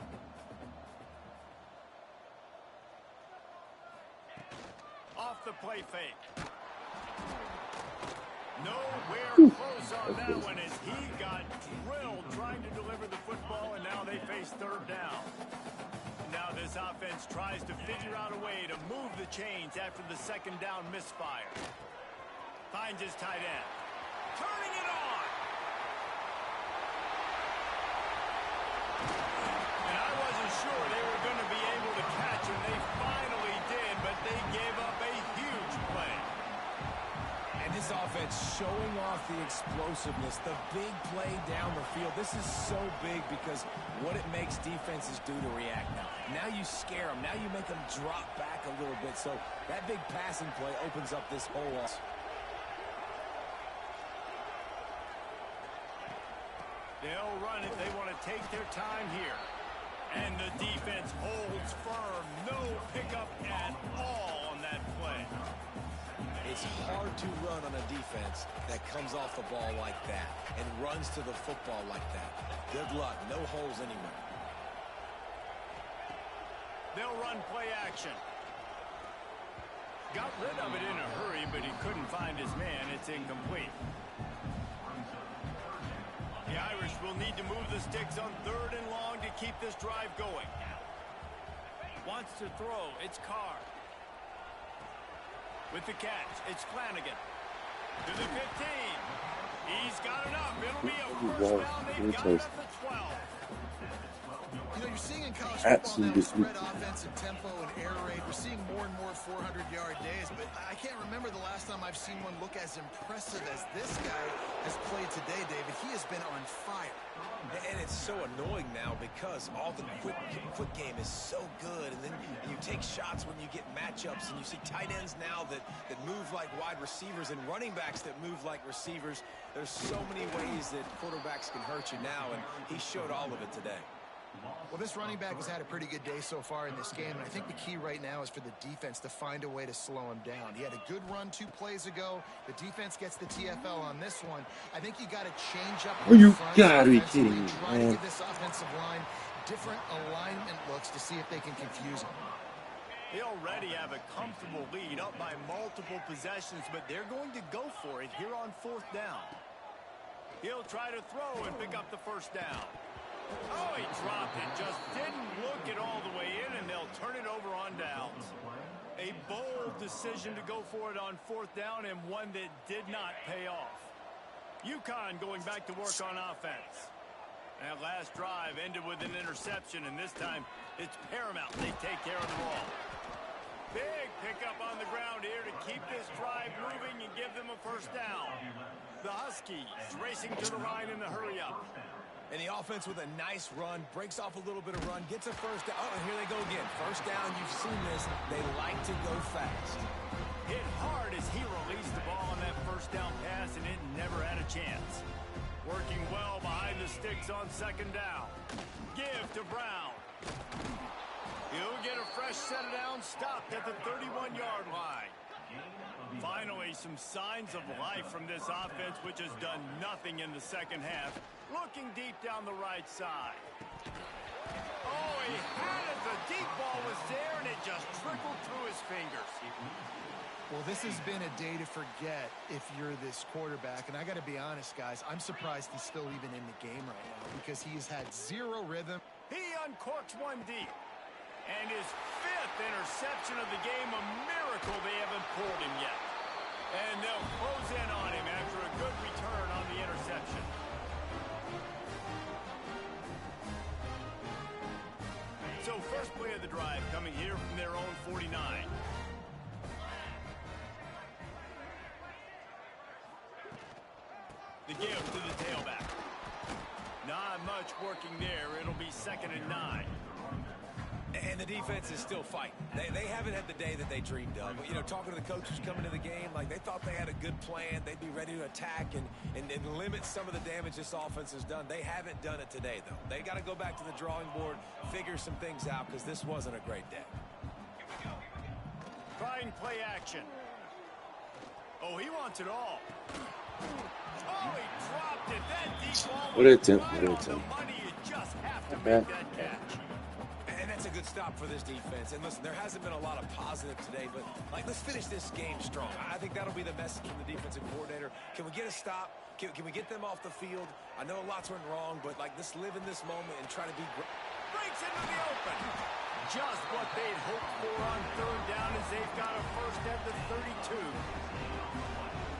Off the play fake. Nowhere close on that one as he got drilled trying to deliver the football, and now they face 3rd down. Now this offense tries to figure out a way to move the chains after the 2nd down misfire. Finds his tight end. turning it on. And I wasn't sure they were going to be able to catch him. They finally did, but they gave up a huge play. And this offense showing off the explosiveness, the big play down the field. This is so big because what it makes defenses do to react now. Now you scare them. Now you make them drop back a little bit. So that big passing play opens up this whole offense. They'll run it. They want to take their time here. And the defense holds firm. No pickup at all on that play. It's hard to run on a defense that comes off the ball like that and runs to the football like that. Good luck. No holes anywhere. They'll run play action. Got rid of it in a hurry, but he couldn't find his man. It's incomplete. The Irish will need to move the sticks on 3rd and long to keep this drive going. Wants to throw. It's Carr. With the catch, it's Flanagan. To the 15. He's got enough. It'll be a first down. They've got it at the 12. You know, you're seeing in college football now spread offense and tempo and air raid. We're seeing more and more 400-yard days, but I can't remember the last time I've seen one look as impressive as this guy has played today, David. He has been on fire. And it's so annoying now because all the quick game is so good, and then you take shots when you get matchups, and you see tight ends now that move like wide receivers and running backs that move like receivers. There's so many ways that quarterbacks can hurt you now, and he showed all of it today. Well, this running back has had a pretty good day so far in this game, and I think the key right now is for the defense to find a way to slow him down. He had a good run 2 plays ago. The defense gets the TFL on this one. I think you got to change up. Oh, you gotta be kidding me, try to man. give this offensive line different alignment looks to see if they can confuse him. They already have a comfortable lead up by multiple possessions, but they're going to go for it here on 4th down. He'll try to throw and pick up the first down. Oh, he dropped it. Just didn't look it all the way in, and they'll turn it over on downs. A bold decision to go for it on 4th down, and one that did not pay off. UConn going back to work on offense. That last drive ended with an interception, and this time it's paramount they take care of the ball. Big pickup on the ground here to keep this drive moving and give them a first down. The Huskies racing to the line in the hurry-up. And the offense with a nice run, breaks off a little bit of run, gets a first down. Oh, and here they go again. First down, you've seen this. They like to go fast. Hit hard as he released the ball on that first down pass, and it never had a chance. Working well behind the sticks on 2nd down. Give to Brown. He'll get a fresh set of downs, stopped at the 31-yard line. Finally, some signs of life from this offense, which has done nothing in the second half. Looking deep down the right side. Oh, he had it. The deep ball was there, and it just trickled through his fingers. Well, this has been a day to forget if you're this quarterback. And I got to be honest, guys, I'm surprised he's still even in the game right now because he's had 0 rhythm. He uncorks one deep. And his 5th interception of the game, a miracle they haven't pulled him yet. And they'll close in on him after a good return on the interception. So first play of the drive coming here from their own 49. The give to the tailback. Not much working there. It'll be 2nd and 9. And the defense is still fighting. They haven't had the day that they dreamed of. You know, talking to the coaches coming to the game, like they thought they had a good plan. They'd be ready to attack and limit some of the damage this offense has done. They haven't done it today, though. They got to go back to the drawing board, figure some things out, because this wasn't a great day. Trying play action. Oh, he wants it all. Oh, he dropped it. That deep ball What an was attempt. right What an on the attempt. money. You just have to Not make bad. that catch. And that's a good stop for this defense. And listen, there hasn't been a lot of positive today, but like, let's finish this game strong. I think that'll be the message from the defensive coordinator. Can we get a stop? Can we get them off the field? I know lots went wrong, but like, let's live in this moment and try to be great. Breaks into the open. Just what they'd hoped for on 3rd down as they've got a first at the 32.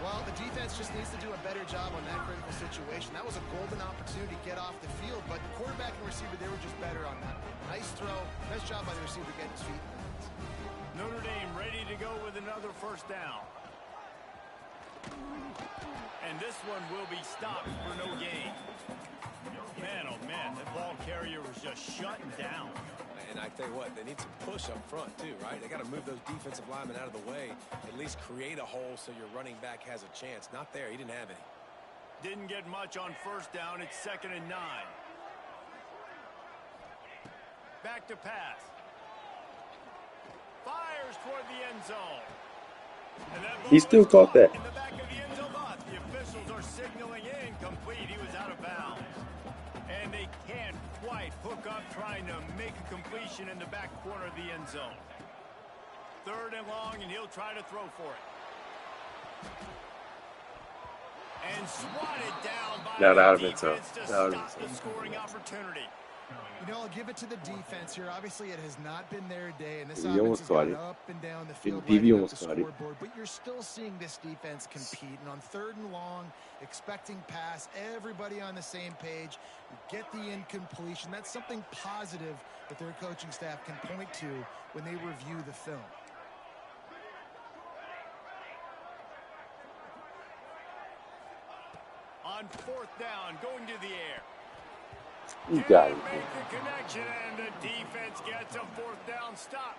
Well, the defense just needs to do a better job on that critical situation. That was a golden opportunity to get off the field, but the quarterback and receiver, they were just better on that. Nice throw. Best job by the receiver getting his feet. Notre Dame ready to go with another first down. And this one will be stopped for no gain. Man, oh man, that ball carrier was just shutting down. And I tell you what, they need some push up front too, right? They got to move those defensive linemen out of the way, at least create a hole so your running back has a chance. Not there. He didn't have any. Didn't get much on first down. It's 2nd and 9. Back to pass. Fires toward the end zone. And that He still caught that. in the back of the end zone. But the officials are signaling incomplete. He was out of bounds. And they can't quite hook up trying to make a completion in the back corner of the end zone. 3rd and long, and he'll try to throw for it. And swatted down by Not the out of it, so. defense to Not out of stop it, the so. scoring opportunity. You know, I'll give it to the defense here. Obviously, it has not been their day, and this He offense almost has caught gone it. up and down the field, DB lighting up almost the caught it. scoreboard. But you're still seeing this defense compete. And on 3rd and long, expecting pass, everybody on the same page, get the incompletion. That's something positive that their coaching staff can point to when they review the film. On 4th down, going to the air. You got it. Make the connection, and the defense gets a 4th down stop.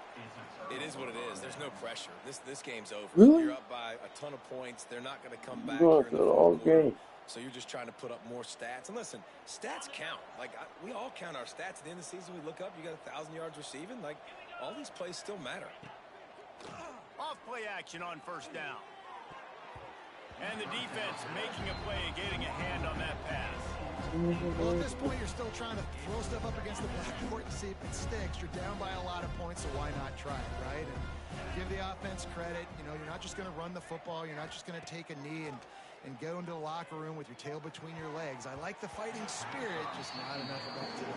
It is what it is. There's no pressure. This game's over. Really? You're up by a ton of points. They're not going to come back You're here up in the for the 4th whole quarter. game. So you're just trying to put up more stats. And listen, stats count. Like, we all count our stats. At the end of the season, we look up, you got 1,000 yards receiving. Like, all these plays still matter. Off play action on 1st down. And the defense making a play and getting a hand on that pass. Well, at this point, you're still trying to throw stuff up against the backboard and see if it sticks. You're down by a lot of points, so why not try it, right? And give the offense credit. You know, you're not just going to run the football. You're not just going to take a knee and go into the locker room with your tail between your legs. I like the fighting spirit, just not enough of that today.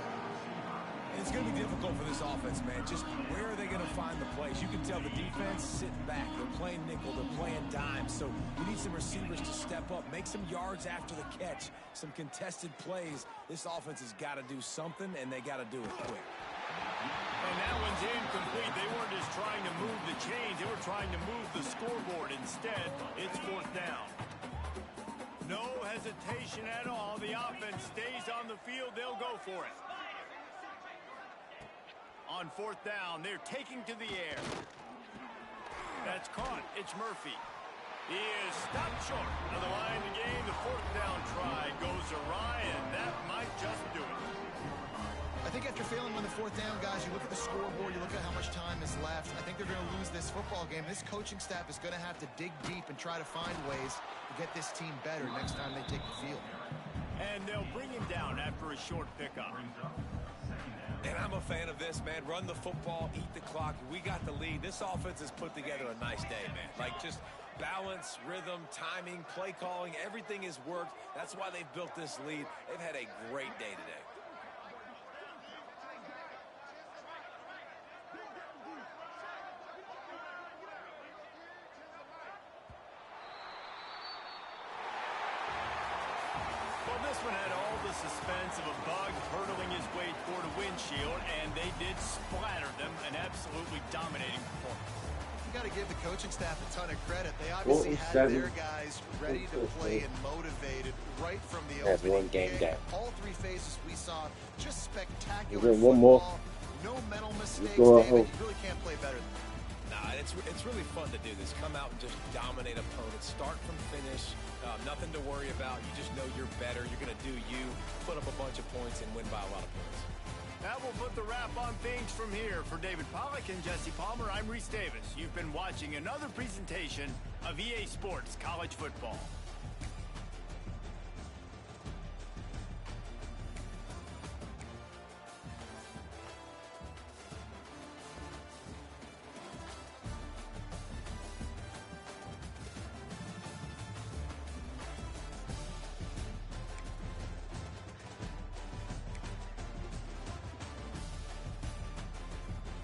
It's going to be difficult for this offense, man. Just where are they going to find the plays? You can tell the defense sitting back. They're playing nickel. They're playing dime. So you need some receivers to step up, make some yards after the catch, some contested plays. This offense has got to do something, and they got to do it quick. And that one's incomplete. They weren't just trying to move the chains. They were trying to move the scoreboard. Instead, it's 4th down. No hesitation at all. The offense stays on the field. They'll go for it. On 4th down, they're taking to the air. That's caught. It's Murphy. He is stopped short of the line of the game. The 4th down try goes awry, and that might just do it. I think after failing on the 4th down, guys, you look at the scoreboard, you look at how much time is left. I think they're going to lose this football game. This coaching staff is going to have to dig deep and try to find ways to get this team better next time they take the field. And they'll bring him down after a short pickup. And I'm a fan of this, man. Run the football, eat the clock. We got the lead. This offense has put together a nice day, man. Like, just balance, rhythm, timing, play calling, everything has worked. That's why they've built this lead. They've had a great day today. This one had all the suspense of a bug hurtling his way toward a windshield, and they did splatter them, an absolutely dominating performance. You got to give the coaching staff a ton of credit. They obviously had their guys ready to play and motivated right from the opening game kick. down. All 3 phases we saw, just spectacular One more. football. No mental mistakes, go David. You really can't play better than that. Nah, it's really fun to do this. Come out and just dominate opponents. Start from finish. Nothing to worry about. You just know you're better. You're going to do you, put up a bunch of points, and win by a lot of points. That will put the wrap on things from here. For David Pollack and Jesse Palmer, I'm Reese Davis. You've been watching another presentation of EA Sports College Football.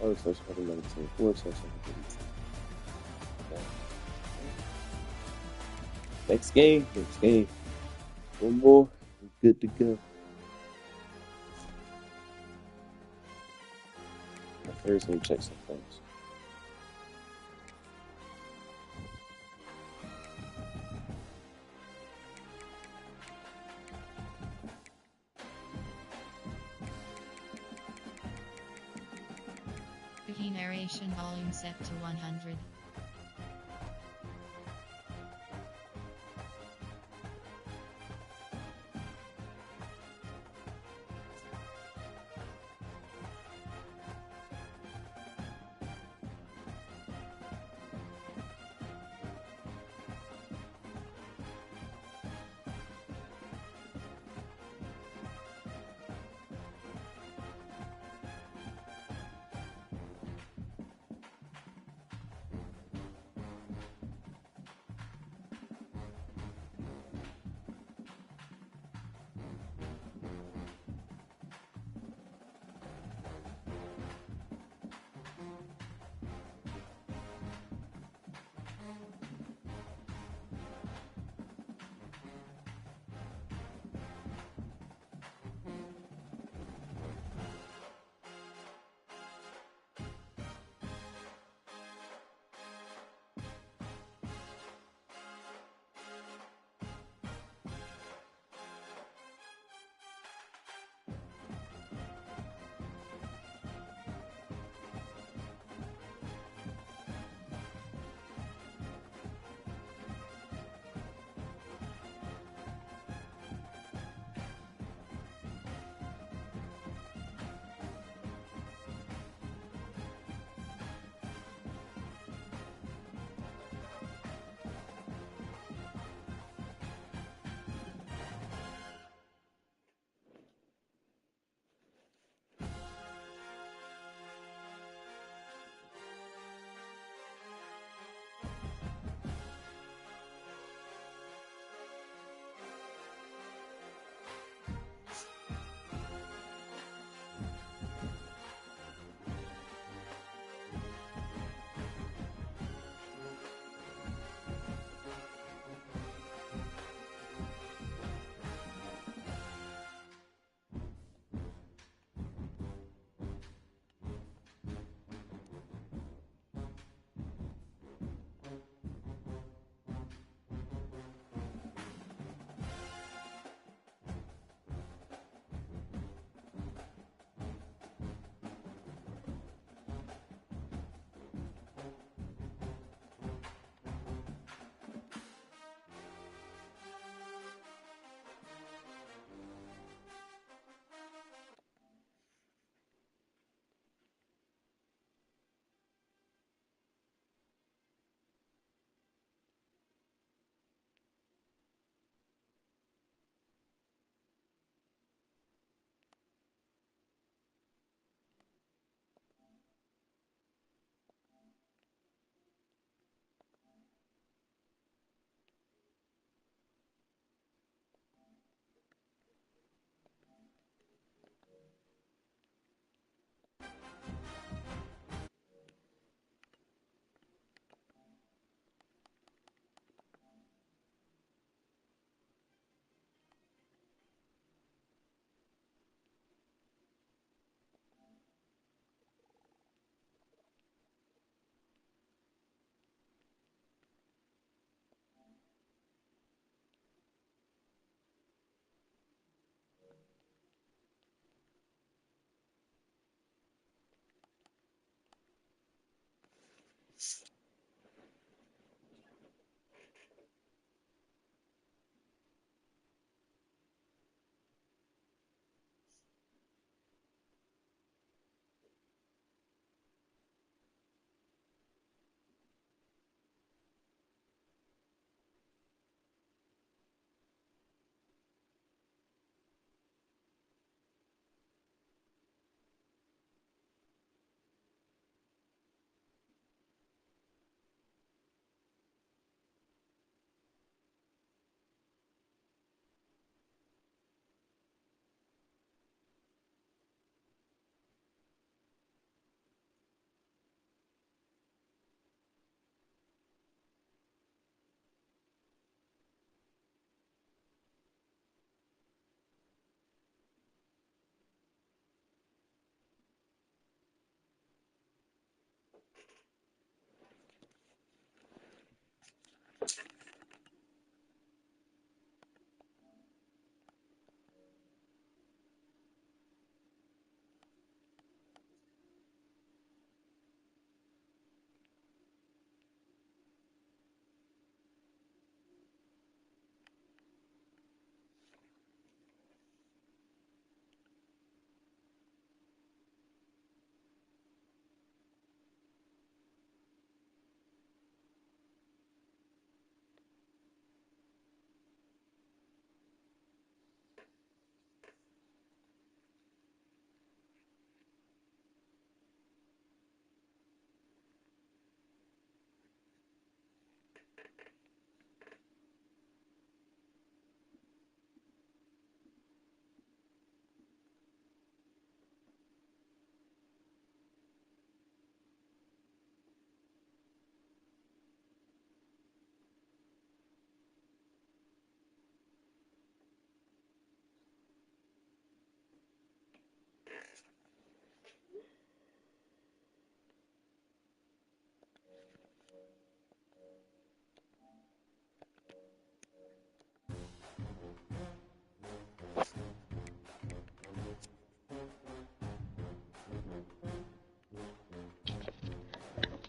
//. Next game. Next game. One more. We're good to go. First, let me check some things. Wiki narration volume set to 100.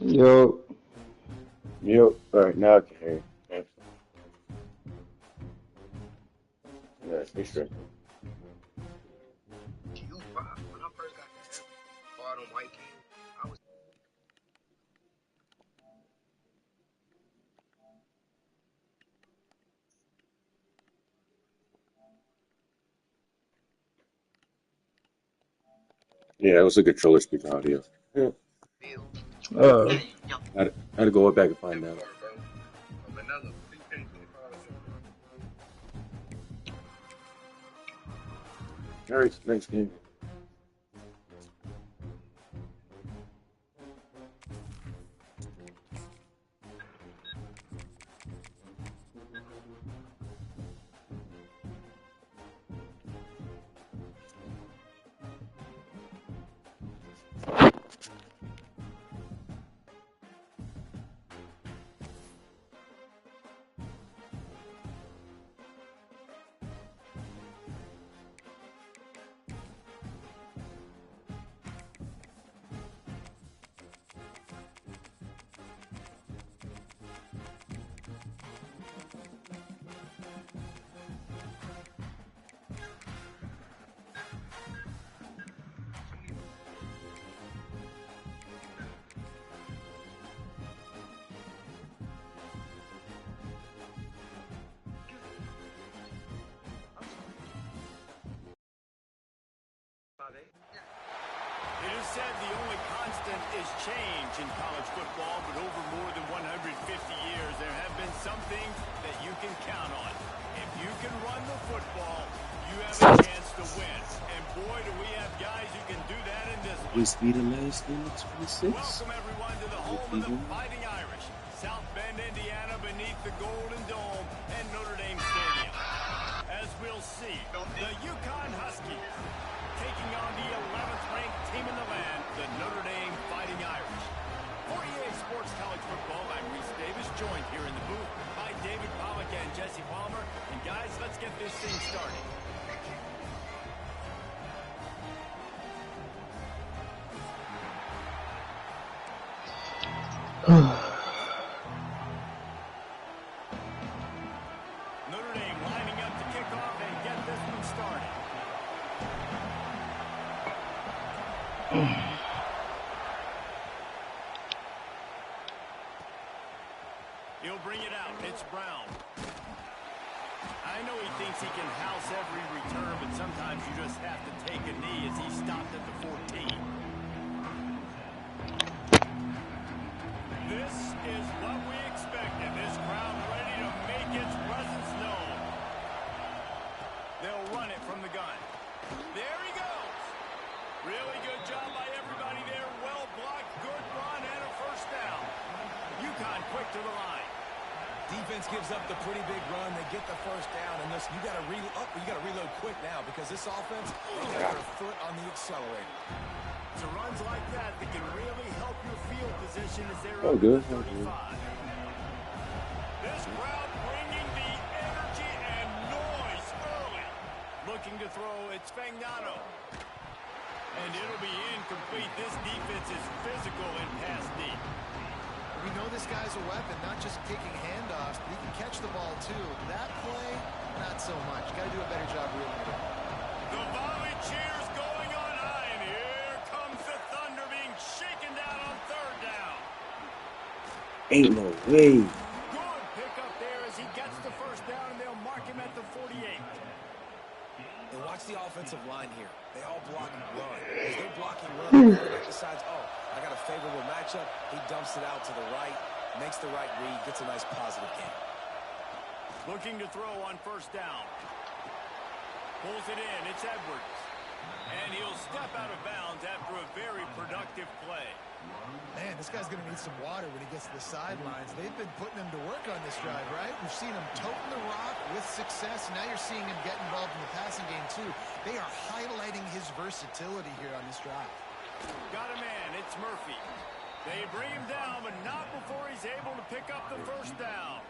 Yo. Yep. All right, now I can hear you. Yeah, make sure. Yeah, it was a controller speaker audio. Yeah. Uh, I had to go back and find that. All right, next game. It is said the only constant is change in college football, but over more than 150 years, there have been some things that you can count on. If you can run the football, you have a chance to win. And boy, do we have guys who can do that in this one. Is be the last game of 26? Welcome, everyone, to the home of the Fighting Irish. South Bend, Indiana, beneath the Golden Dome and Notre Dame Stadium. As we'll see, the Yukon Huskies taking on the 11th ranked team in the land, the Notre Dame Fighting Irish. For EA Sports College Football, I'm Reese Davis, joined here in the booth by David Pollack and Jesse Palmer. And guys, let's get this thing started. Notre Dame lining up to kick off and get this one started. He'll bring it out. It's Brown. I know he thinks he can house every return, but sometimes you just have to take a knee as he stopped at the 14. This is what we expected. This crowd ready to make its presence known. They'll run it from the gun. There he goes. Really good job by everybody there. Well blocked, good run, and a first down. UConn quick to the line. Defense gives up the pretty big run. They get the first down, and listen, you got to reload quick now because this offense, they got their foot on the accelerator. So runs like that can really help your field position as they're Oh, up good. to 35. This crowd bringing the energy and noise early. Looking to throw, it's Fagnano. And it'll be incomplete. This defense is physical and pass deep. We know this guy's a weapon, not just kicking handoffs, but he can catch the ball too. That play, not so much. Got to do a better job reeling it in. The volley cheers going on high, and here comes the Thunder being shaken down on third down. Ain't no way. Good pickup there as he gets the first down, and they'll mark him at the 48. And watch the offensive line here. They all block and run. As they're blocking run, the quarterback decides, oh, I got a favorable matchup. He dumps it out to the right, makes the right read, gets a nice positive gain. Looking to throw on first down. Pulls it in. It's Edwards. And he'll step out of bounds after a very productive play. Man, this guy's going to need some water when he gets to the sidelines. They've been putting him to work on this drive, right? We've seen him toting the rock with success. Now you're seeing him get involved in the passing game, too. They are highlighting his versatility here on this drive. Got a man. It's Murphy. They bring him down, but not before he's able to pick up the first down.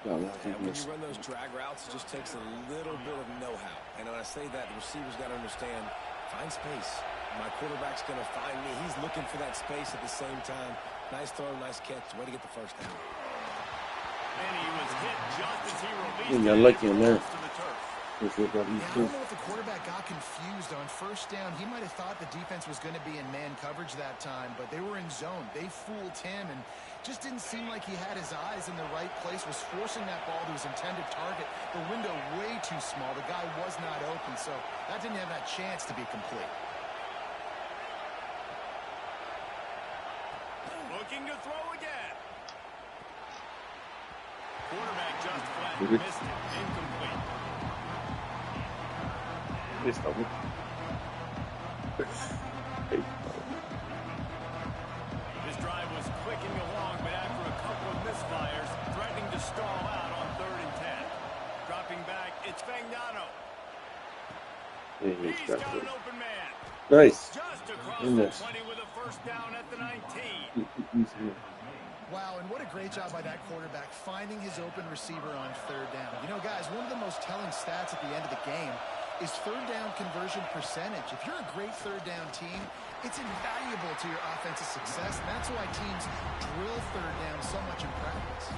And when you run those drag routes, it just takes a little bit of know-how. And when I say that, the receiver's got to understand, find space. My quarterback's going to find me. He's looking for that space at the same time. Nice throw, nice catch. Way to get the first down. And he was hit just as he released You got it. lucky in there. To the turf. Yeah, I don't know if the quarterback got confused on first down. He might have thought the defense was going to be in man coverage that time, but they were in zone. They fooled him and just didn't seem like he had his eyes in the right place, was forcing that ball to his intended target. The window way too small. The guy was not open, so that didn't have that chance to be complete. Looking to throw again. Quarterback just flat missed it. Incomplete. Please help me. His drive was clicking along, but after a couple of misfires, threatening to stall out on 3rd and 10. Dropping back, it's Fagnano. He's got an open man. Nice. Just across the 20 with a first down at the 19. Wow, and what a great job by that quarterback finding his open receiver on 3rd down. You know, guys, one of the most telling stats at the end of the game is 3rd down conversion percentage. If you're a great 3rd down team, it's invaluable to your offensive success, and that's why teams drill 3rd down so much in practice.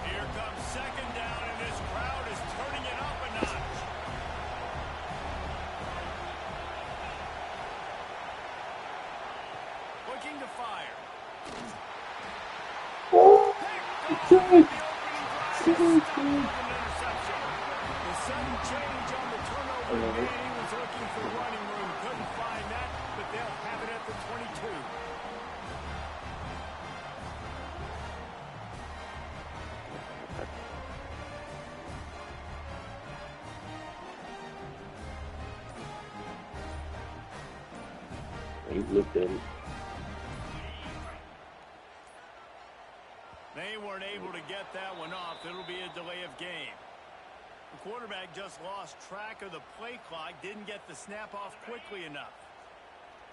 Here comes 2nd down, and this crowd is turning it up a notch. Looking to fire. Oh, Picked off the opening drive. The sudden change on the turnover, and he was looking for running room. Couldn't find that, but they'll have it at the 22. He looked at it. They weren't able to get that one off. It'll be a delay of game. The quarterback just lost track of the play clock, didn't get the snap off quickly enough.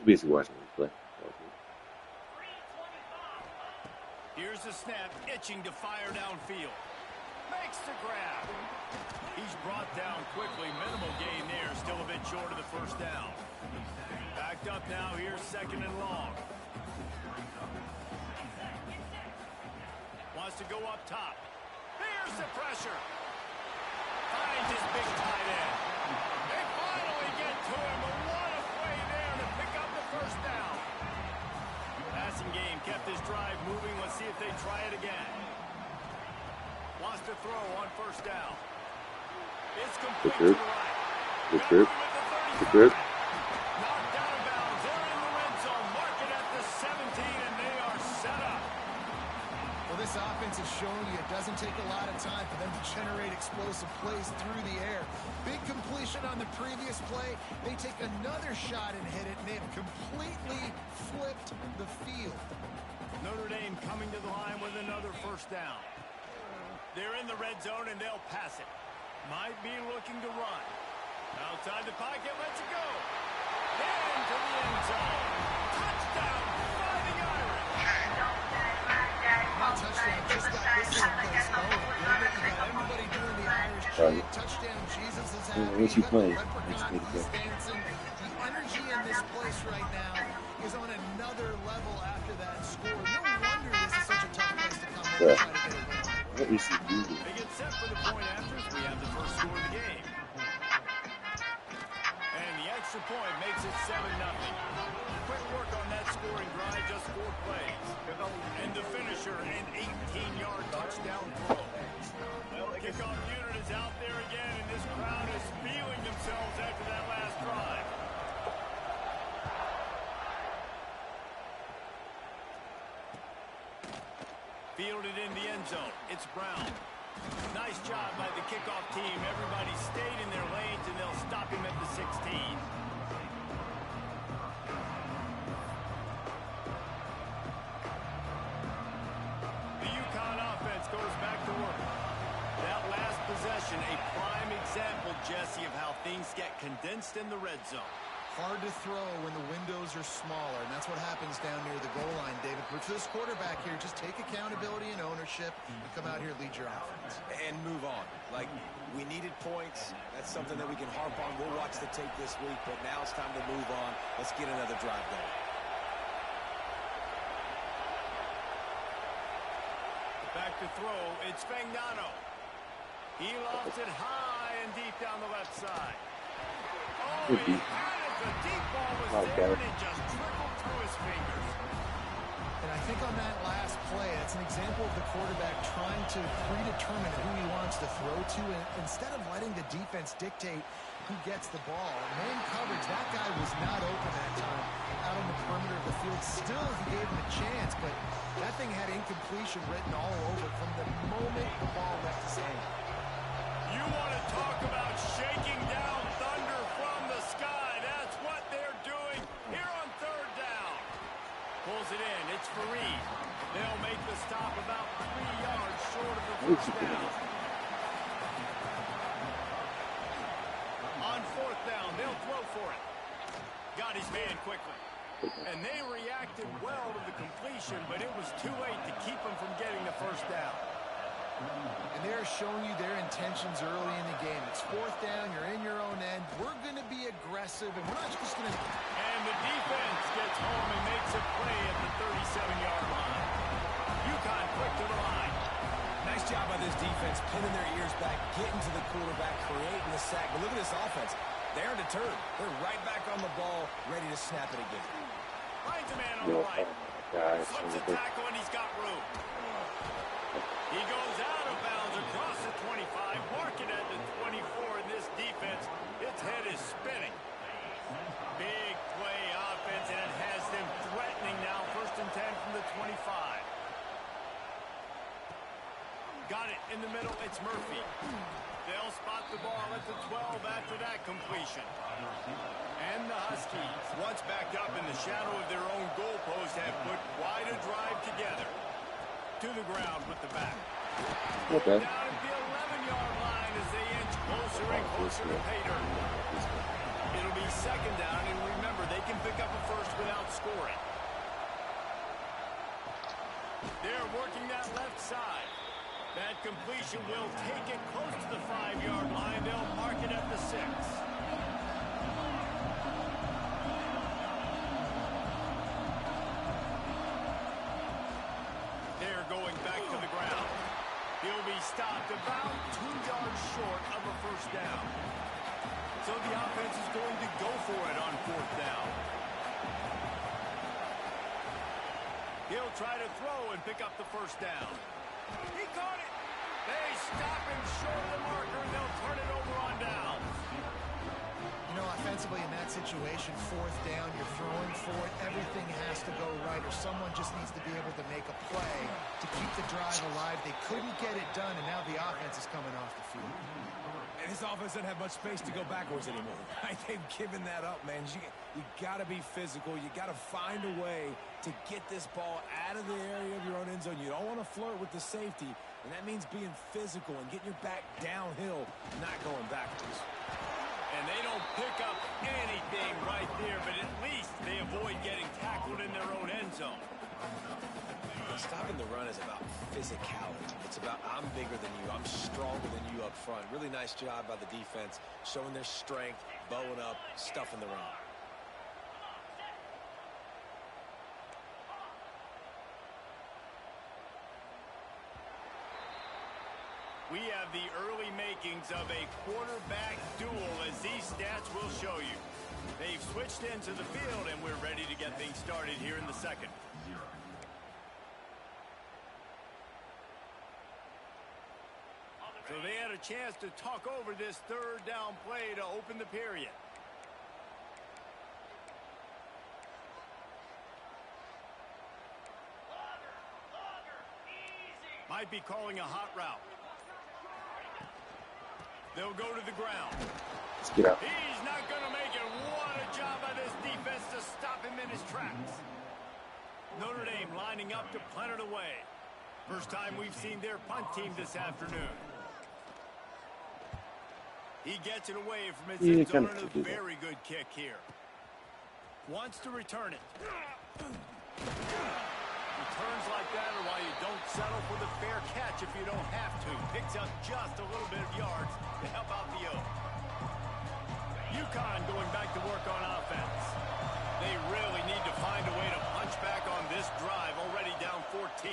Basically watching him play. Here's the snap, itching to fire downfield. Makes the grab. He's brought down quickly. Minimal gain there, still a bit short of the first down. Backed up now, here's 2nd and long. Wants to go up top. Here's the pressure. Finds his big tight end. They finally get to him, but what a play there to pick up the first down. Passing game kept his drive moving. Let's see if they try it again. Wants to throw on first down. It's complete to the right. Good. Knocked out of bounds. They're in the red zone. Mark it at the 17, and they are set up. Well, this offense is showing you it doesn't take a lot of time for them to generate explosive plays through the air. Big completion on the previous play. They take another shot and hit it, and they have completely flipped the field. Notre Dame coming to the line with another first down. They're in the red zone, and they'll pass it. Might be looking to run. Outside the pocket, lets it go. Into the end zone. Touchdown, Fighting Irish. That touchdown just got this little place going. You got everybody doing the Irish chant. Touchdown, Jesus is happy. What's he playing? Leprechaun, he's dancing. The energy in this place right now is on another level after that score. No wonder this is such a tough place to come in and try to get a win. What is he doing? They get set for the point after. We have the first score of the game. And the extra point makes it 7-0. Quick work on that scoring drive, just 4 plays. And the finisher, an 18-yard touchdown throw. Kickoff unit is out there again, and this crowd is feeling themselves after that last drive. Fielded in the end zone. It's Brown. Nice job by the kickoff team. Everybody stayed in their lanes, and they'll stop him at the 16. The UConn offense goes back to work. That last possession, a prime example, Jesse, of how things get condensed in the red zone. Hard to throw when the windows are smaller, and that's what happens down near the goal line, David. But for this quarterback here, just take accountability and ownership and come out here and lead your offense. And move on. Like, we needed points. That's something that we can harp on. We'll watch the tape this week, but now it's time to move on. Let's get another drive going. to throw. It's Fagnano. He lost it high and deep down the left side. Oh, he had it. The deep ball was there, and it just trickled through his fingers. And I think on that last play, that's an example of the quarterback trying to predetermine who he wants to throw to, and instead of letting the defense dictate who gets the ball. Man coverage, that guy was not open that time out on the perimeter of the field. Still, he gave him a chance, but that thing had incompletion written all over from the moment the ball left his hand. You want to talk about shaking down thunder from the sky. That's what they're doing here on third down. Pulls it in. It's Fareed. They'll make the stop about 3 yards short of the first down. On fourth down, they'll throw for it. Got his man quickly. And they reacted well to the completion, but it was too late to keep him from getting the first down. And they're showing you their intentions early in the game. It's fourth down, you're in your own end. We're going to be aggressive, and we're not just going to... And the defense gets home and makes a play at the 37-yard line. UConn quick to the line. Nice job by this defense, pinning their ears back, getting to the quarterback, creating the sack. But look at this offense. They're deterred. They're right back on the ball, ready to snap it again. Finds a man on the right. Slips a tackle, and he's got room. He goes out of bounds across the 25, marking at the 24, and this defense, its head is spinning. Big play offense, and it has them threatening now. First and 10 from the 25. Got it in the middle. It's Murphy. They'll spot the ball at the 12 after that completion. And the Huskies, once backed up in the shadow of their own goalpost, have put quite a drive together. To the ground with the back. Okay. Down at the 11-yard line as they inch closer and closer to pay dirt. It'll be second down, and remember, they can pick up a first without scoring. They're working that left side. That completion will take it close to the 5-yard line. They'll mark it at the 6. They're going back to the ground. He'll be stopped about 2 yards short of a first down. So the offense is going to go for it on fourth down. He'll try to throw and pick up the first down. He caught it. They stop him short of the marker, and they'll turn it over on downs. You know, offensively in that situation, fourth down, you're throwing for it. Everything has to go right, or someone just needs to be able to make a play to keep the drive alive. They couldn't get it done, and now the offense is coming off the field. And this offense doesn't have much space to go backwards anymore. They've given that up, man. You got to be physical. You got to find a way to get this ball out of the area of your own end zone. You don't want to flirt with the safety, and that means being physical and getting your back downhill, not going backwards. And they don't pick up anything right there, but at least they avoid getting tackled in their own end zone. Stopping the run is about physicality. It's about I'm bigger than you. I'm stronger than you up front. Really nice job by the defense, showing their strength, bowing up, stuffing the run. We have the early makings of a quarterback duel, as these stats will show you. They've switched into the field, and we're ready to get things started here in the second. So they had a chance to talk over this third down play to open the period. Might be calling a hot route. They'll go to the ground. Let's get out. He's not going to make it. What a job by this defense to stop him in his tracks. Notre Dame lining up to punt it away. First time we've seen their punt team this afternoon. He gets it away from his end zone, and a very good kick here. Wants to return it. Returns like that are why you don't settle for the fair catch if you don't have to. Picks up just a little bit of yards to help out the Oak. UConn going back to work on offense. They really need to find a way to punch back on this drive, already down 14.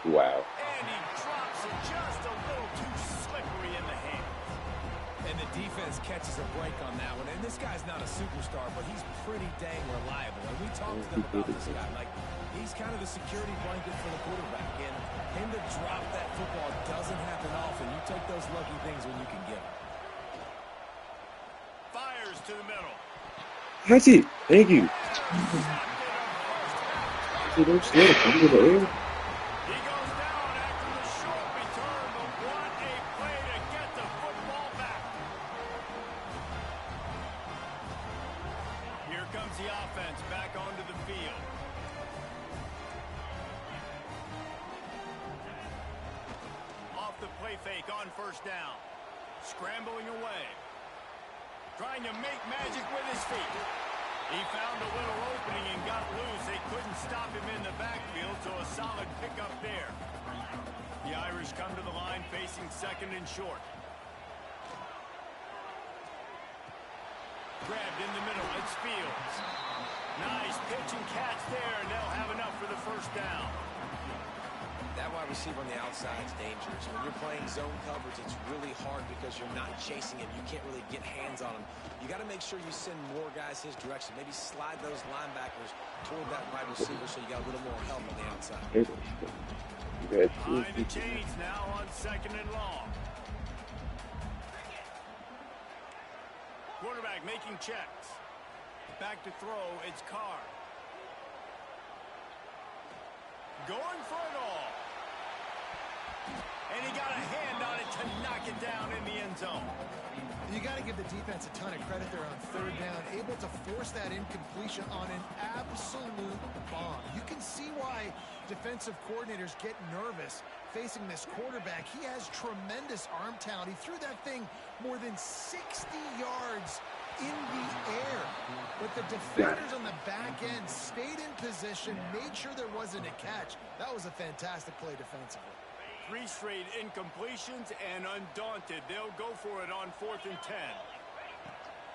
Wow. And he drops it just a little too slippery in the hand. And the defense catches a break on that one. And this guy's not a superstar, but he's pretty dang reliable. And we talked to them about this guy. Like, he's kind of the security blanket for the quarterback. And him to drop that football doesn't happen often. You take those lucky things when you can get them. Fires to the middle. That's it. Thank you. So don't slow it under the air. He goes down after the short return, but what a play to get the football back. Here comes the offense back onto the field. Off the play fake on first down. Scrambling away. Trying to make magic with his feet. He found a little opening and got loose. They couldn't stop him in the backfield, so a solid pickup there. The Irish come to the line facing second and short. Grabbed in the middle. It's Fields. Nice pitch and catch there, and they'll have enough for the first down. That wide receiver on the outside is dangerous. When you're playing zone coverage, it's really hard because you're not chasing him. You can't really get hands on him. You got to make sure you send more guys his direction. Maybe slide those linebackers toward that wide receiver so you got a little more help on the outside. Behind the chains now on second and long. Quarterback making checks. Back to throw, it's Carr. Going for it all. And he got a hand on it to knock it down in the end zone. You got to give the defense a ton of credit there on third down, able to force that incompletion on an absolute bomb. You can see why defensive coordinators get nervous facing this quarterback. He has tremendous arm talent. He threw that thing more than 60 yards in the air. But the defenders on the back end stayed in position, made sure there wasn't a catch. That was a fantastic play defensively. 3 straight incompletions, and undaunted, they'll go for it on 4th and 10.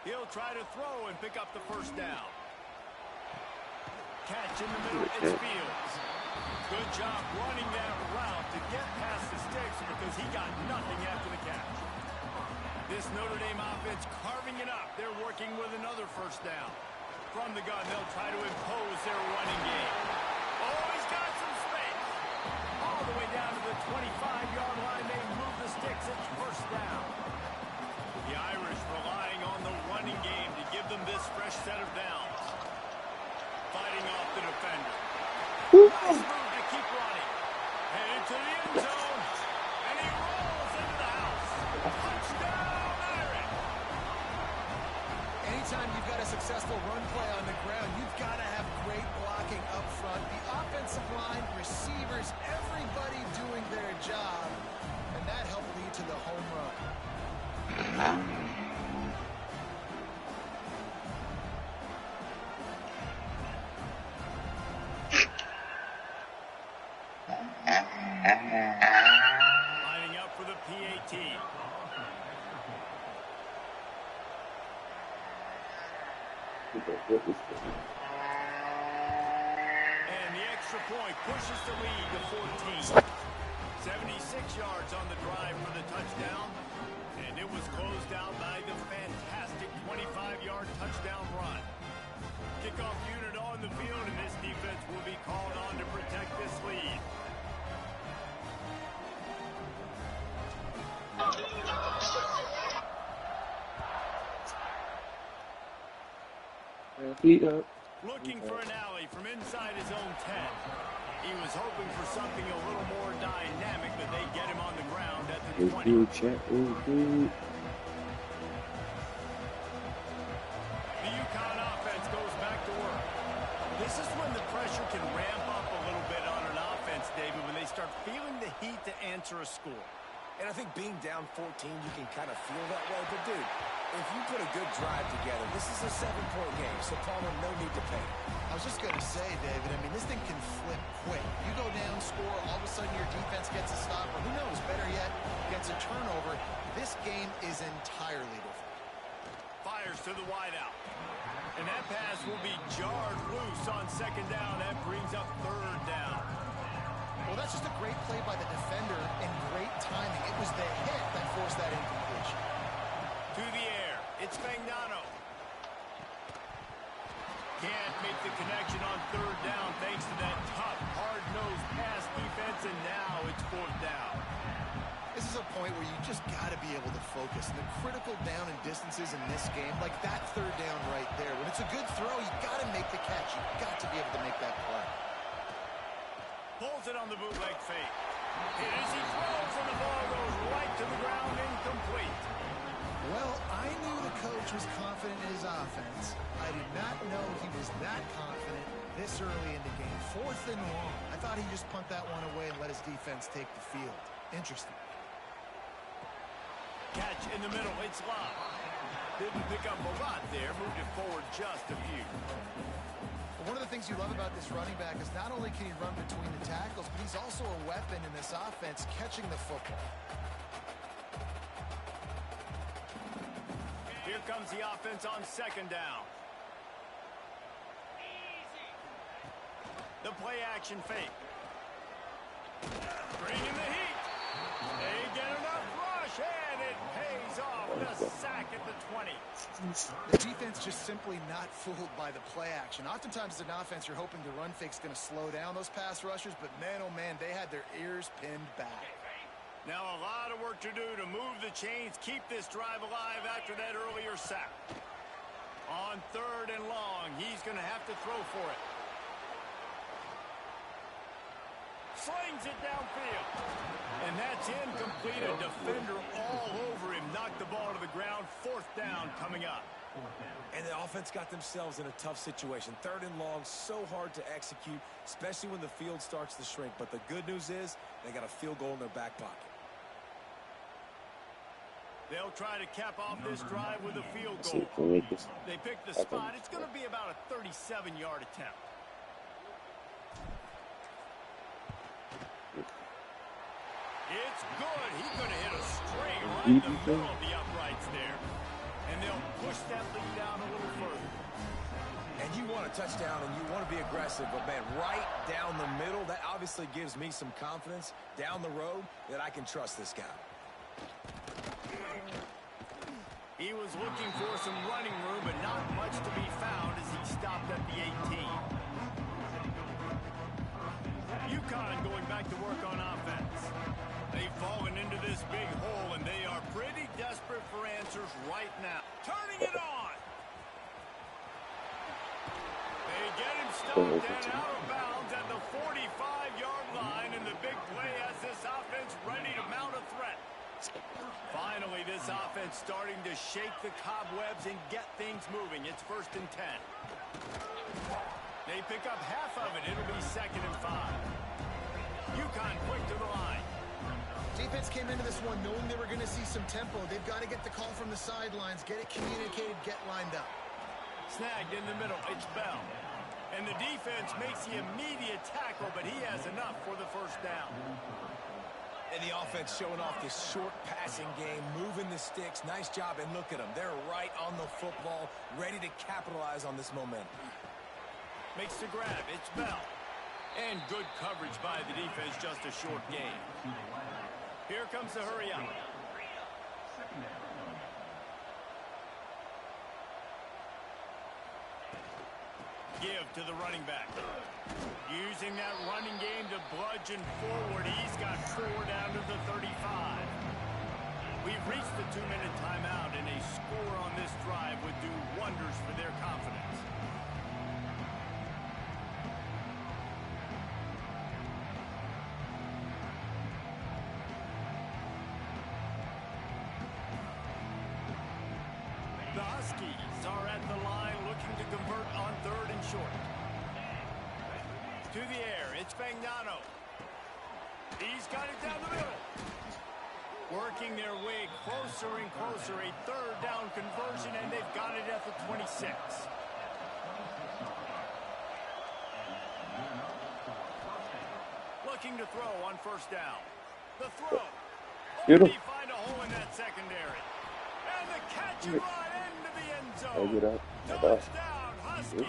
He'll try to throw and pick up the first down. Catch in the middle, it's Fields. Good job running that route to get past the sticks because he got nothing after the catch. This Notre Dame offense carving it up. They're working with another first down. From the gun, they'll try to impose their running game. Oh, he's got some space. All the way down to the 25-yard line. They move the sticks. It's first down. The Irish relying on the running game to give them this fresh set of downs. Fighting off the defender. Nice move to keep running. Headed to the end zone. And he rolls into the house. Touchdown, Irish. Anytime you've got a successful run play on the ground, you've got to have great blocking up front. The offensive line, receivers, everybody doing their job. And that helped lead to the home run. Lining up for the PAT. And the extra point pushes the lead to 14. 76 yards on the drive for the touchdown. And it was closed out by the fantastic 25-yard touchdown run. Kickoff unit on the field, and this defense will be called on to protect this lead. Looking for an alley from inside his own 10. He was hoping for something a little more dynamic, but they get him on the ground at the 20. The UConn offense goes back to work. This is when the pressure can ramp up a little bit on an offense, David, when they start feeling the heat to answer a score. And I think being down 14, you can kind of feel that way. But, dude, if you put a good drive together, this is a 7-point game, so Palmer, no need to panic. I was just going to say, David, I mean, this thing can flip quick. You go down, score, all of a sudden your defense gets a stop, or who knows, better yet, gets a turnover. This game is entirely different. Fires to the wideout. And that pass will be jarred loose on second down. That brings up third down. Well, that's just a great play by the defender and great timing. It was the hit that forced that incompletion. To the air. It's Fagnano. Can't make the connection on third down thanks to that tough, hard-nosed pass defense, and now it's fourth down. This is a point where you just got to be able to focus. And the critical down and distances in this game, like that third down right there, when it's a good throw, you got to make the catch. You got to be able to make that play. Pulls it on the bootleg fake. Hit as he throws, and the ball goes right to the ground, incomplete. Well, I knew the coach was confident in his offense. I did not know he was that confident this early in the game. 4th and long. I thought he'd just punt that one away and let his defense take the field. Interesting. Catch in the middle. It's Love. Didn't pick up a lot there. Moved it forward just a few. One of the things you love about this running back is not only can he run between the tackles, but he's also a weapon in this offense catching the football. Here comes the offense on second down. The play action fake. Bringing the heat. They get enough rush, and it pays off with a sack at the 20. The defense just simply not fooled by the play action. Oftentimes as an offense, you're hoping the run fake's going to slow down those pass rushers, but man, oh man, they had their ears pinned back. Now a lot of work to do to move the chains, keep this drive alive after that earlier sack. On third and long, he's going to have to throw for it. Slings it downfield. And that's incomplete. A defender all over him. Knocked the ball to the ground. 4th down coming up. And the offense got themselves in a tough situation. 3rd and long, so hard to execute, especially when the field starts to shrink. But the good news is they got a field goal in their back pocket. They'll try to cap off this drive with a field goal. They pick the spot. It's going to be about a 37-yard attempt. It's good. He could have hit a string right in the middle of the uprights there. And they'll push that lead down a little further. And you want a touchdown and you want to be aggressive, but man, right down the middle, that obviously gives me some confidence down the road that I can trust this guy. He was looking for some running room, but not much to be found as he stopped at the 18. UConn going back to work on offense. They've fallen into this big hole, and they are pretty desperate for answers right now. Turning it on. They get him stopped and out of bounds at the 45-yard line, and the big play has this offense ready to mount a threat. Finally, this offense starting to shake the cobwebs and get things moving. It's 1st and 10. They pick up half of it. It'll be 2nd and 5. UConn quick to the line. Defense came into this one knowing they were going to see some tempo. They've got to get the call from the sidelines, get it communicated, get lined up. Snagged in the middle. It's Bell. And the defense makes the immediate tackle, but he has enough for the 1st down. And the offense showing off this short passing game, moving the sticks. Nice job, and look at them. They're right on the football, ready to capitalize on this momentum. Makes the grab. It's Bell. And good coverage by the defense, just a short game. Here comes the hurry up. Give to the running back. Using that running game to bludgeon forward. He's got 4 down to the 35. We've reached the 2-minute timeout, and a score on this drive would do wonders for their confidence. The Huskies are at the line looking to convert on 3rd and short. To the air, it's Fagnano. He's got it down the middle. Working their way closer and closer. A 3rd down conversion, and they've got it at the 26. Looking to throw on 1st down. The throw. Did he find a hole in that secondary? And the catch and run into the end zone. Touchdown, Huskies.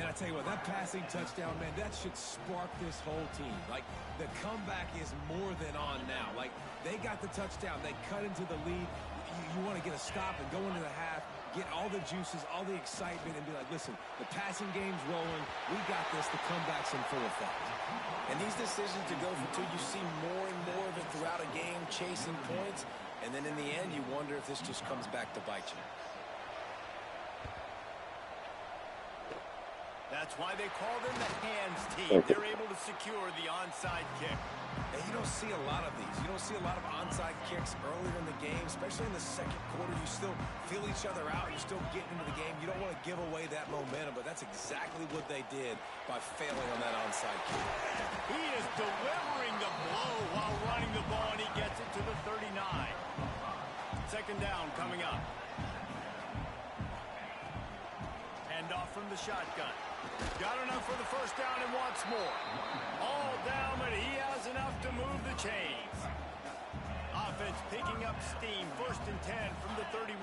And I tell you what, that passing touchdown, man, that should spark this whole team. Like, the comeback is more than on now. Like, they got the touchdown. They cut into the lead. You want to get a stop and go into the half, get all the juices, all the excitement, and be like, listen, the passing game's rolling. We got this. The comeback's in full effect. And these decisions to go for two, you see more and more of it throughout a game, chasing points. And then in the end, you wonder if this just comes back to bite you. That's why they call them the hands team. They're able to secure the onside kick. And you don't see a lot of these. You don't see a lot of onside kicks earlier in the game, especially in the second quarter. You still feel each other out. You're still getting into the game. You don't want to give away that momentum, but that's exactly what they did by failing on that onside kick. He is delivering the blow while running the ball, and he gets it to the 39. Second down coming up. Handoff from the shotgun. Got enough for the first down and wants more. All down, but he has enough to move the chains. Offense picking up steam. 1st and 10 from the 31.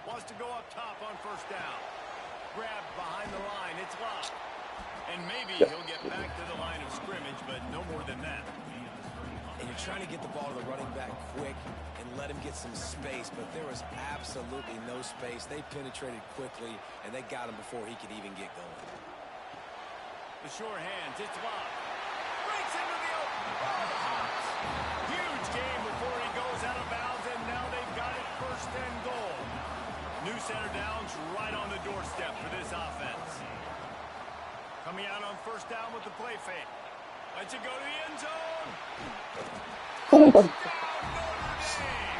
Wants to go up top on first down. Grabbed behind the line. It's locked. And maybe he'll get back to the line of scrimmage, but no more than that. And you're trying to get the ball to the running back quick and let him get some space, but there was absolutely no space. They penetrated quickly, and they got him before he could even get going. The sure hands, it's locked. Breaks into the open. Oh, the Hawks. Huge game before he goes out of bounds, and now they've got it 1st and goal. New center downs right on the doorstep for this offense. Coming out on 1st down with the play fake. Lets it go to the end zone. Oh my God.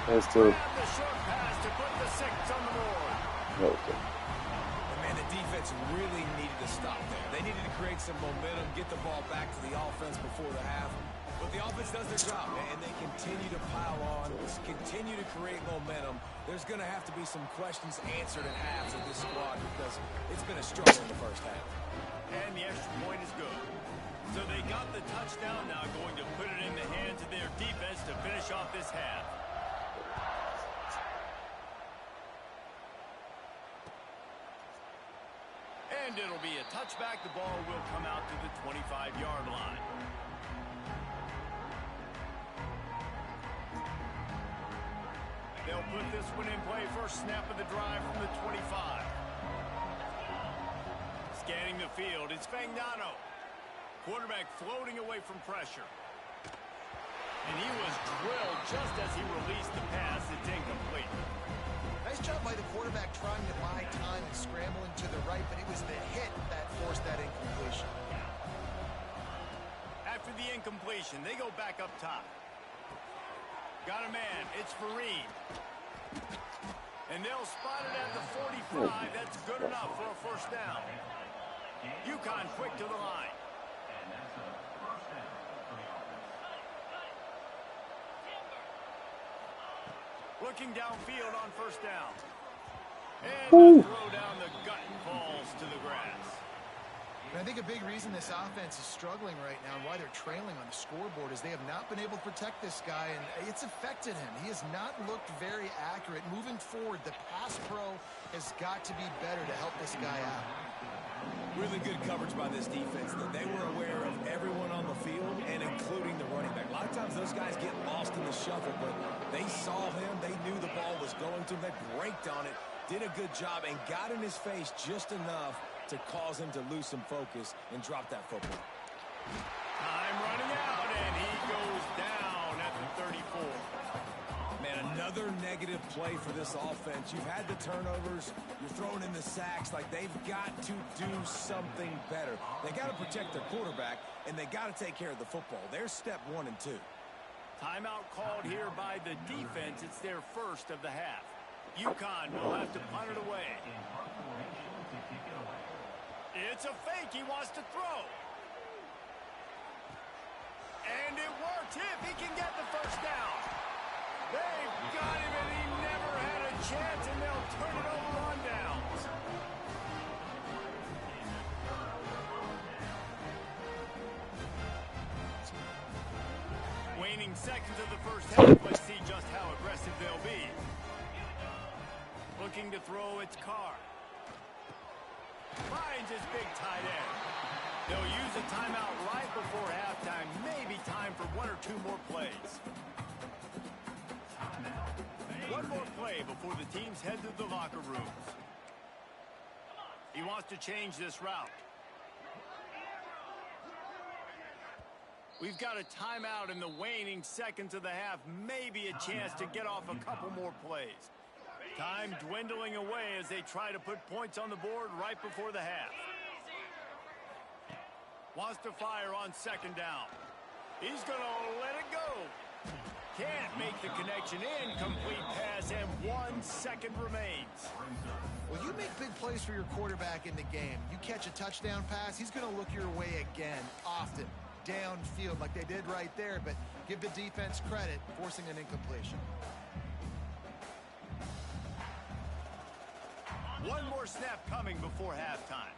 That's The short pass to put the 6 on the board. Okay. And man, the defense really needed to stop there. They needed to create some momentum, get the ball back to the offense before the half. But the offense does their job, and they continue to pile on, continue to create momentum. There's going to have to be some questions answered at halves of this squad because it's been a struggle in the first half. And the extra point is good. So they got the touchdown, now going to put it in the hands of their defense to finish off this half. And it'll be a touchback. The ball will come out to the 25-yard line. They'll put this one in play. First snap of the drive from the 25. Scanning the field, it's Fagnano. Quarterback floating away from pressure. And he was drilled just as he released the pass. It's incomplete. Nice job by the quarterback trying to buy time and scrambling to the right, but it was the hit that forced that incompletion. After the incompletion, they go back up top. Got a man. It's Fareed. And they'll spot it at the 45. That's good enough for a 1st down. UConn quick to the line. Looking downfield on 1st down. And the throw down the gut and falls to the grass. And I think a big reason this offense is struggling right now and why they're trailing on the scoreboard is they have not been able to protect this guy, and it's affected him. He has not looked very accurate. Moving forward, the pass pro has got to be better to help this guy out. Really good coverage by this defense. That they were aware of everyone on the field, and including the running back. A lot of times those guys get lost in the shuffle, but they saw him. They knew the ball was going to him. They braked on it, did a good job, and got in his face just enough to cause him to lose some focus and drop that football. Time running out, and he goes down at the 34. Man, another negative play for this offense. You've had the turnovers. You're throwing in the sacks. Like, they've got to do something better. They got to protect their quarterback, and they got to take care of the football. There's step 1 and 2. Timeout called here by the defense. It's their 1st of the half. UConn will have to punt it away. It's a fake. He wants to throw. And it works if he can get the 1st down. They've got him, and he never had a chance, and they'll turn it over on downs. Waning seconds of the 1st half. Let's see just how aggressive they'll be. Looking to throw, it's Carr. Finds finds his big tight end. They'll use a timeout right before halftime. Maybe time for one or two more plays. One more play before the teams head to the locker rooms. He wants to change this route. We've got a timeout in the waning seconds of the half. Maybe a chance to get off a couple more plays. Time dwindling away as they try to put points on the board right before the half. Wants to fire on second down. He's going to let it go. Can't make the connection. Incomplete pass, and 1 second remains. Well, you make big plays for your quarterback in the game. You catch a touchdown pass, he's going to look your way again, often, downfield, like they did right there, but give the defense credit, forcing an incompletion. One more snap coming before halftime.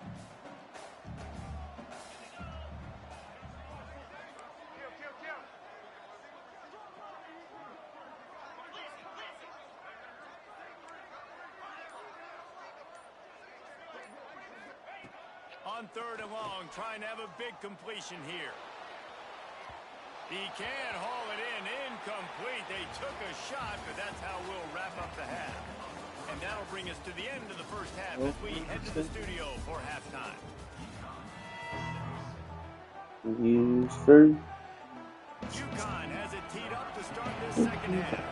On third and long, trying to have a big completion here. He can haul it in. Incomplete. They took a shot, but that's how we'll wrap up the half. And that'll bring us to the end of the first half as we head to the studio for halftime. UConn has it teed up to start this second half.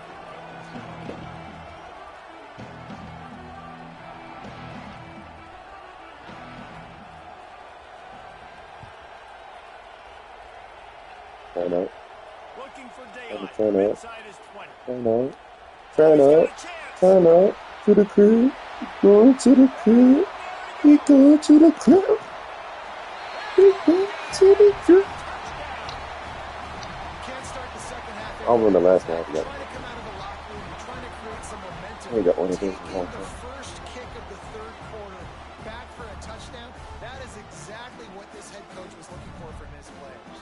Turn up. Looking for daylight. Turn up. Inside is 20. Turn up. Turn up. Turn up. To the crib. Going to the crib. We going to the crib. We going to the crib. I'll run the last one. I got. I got one of those. First kick of the third quarter, back for a touchdown. That is exactly what this head coach was looking for from his players.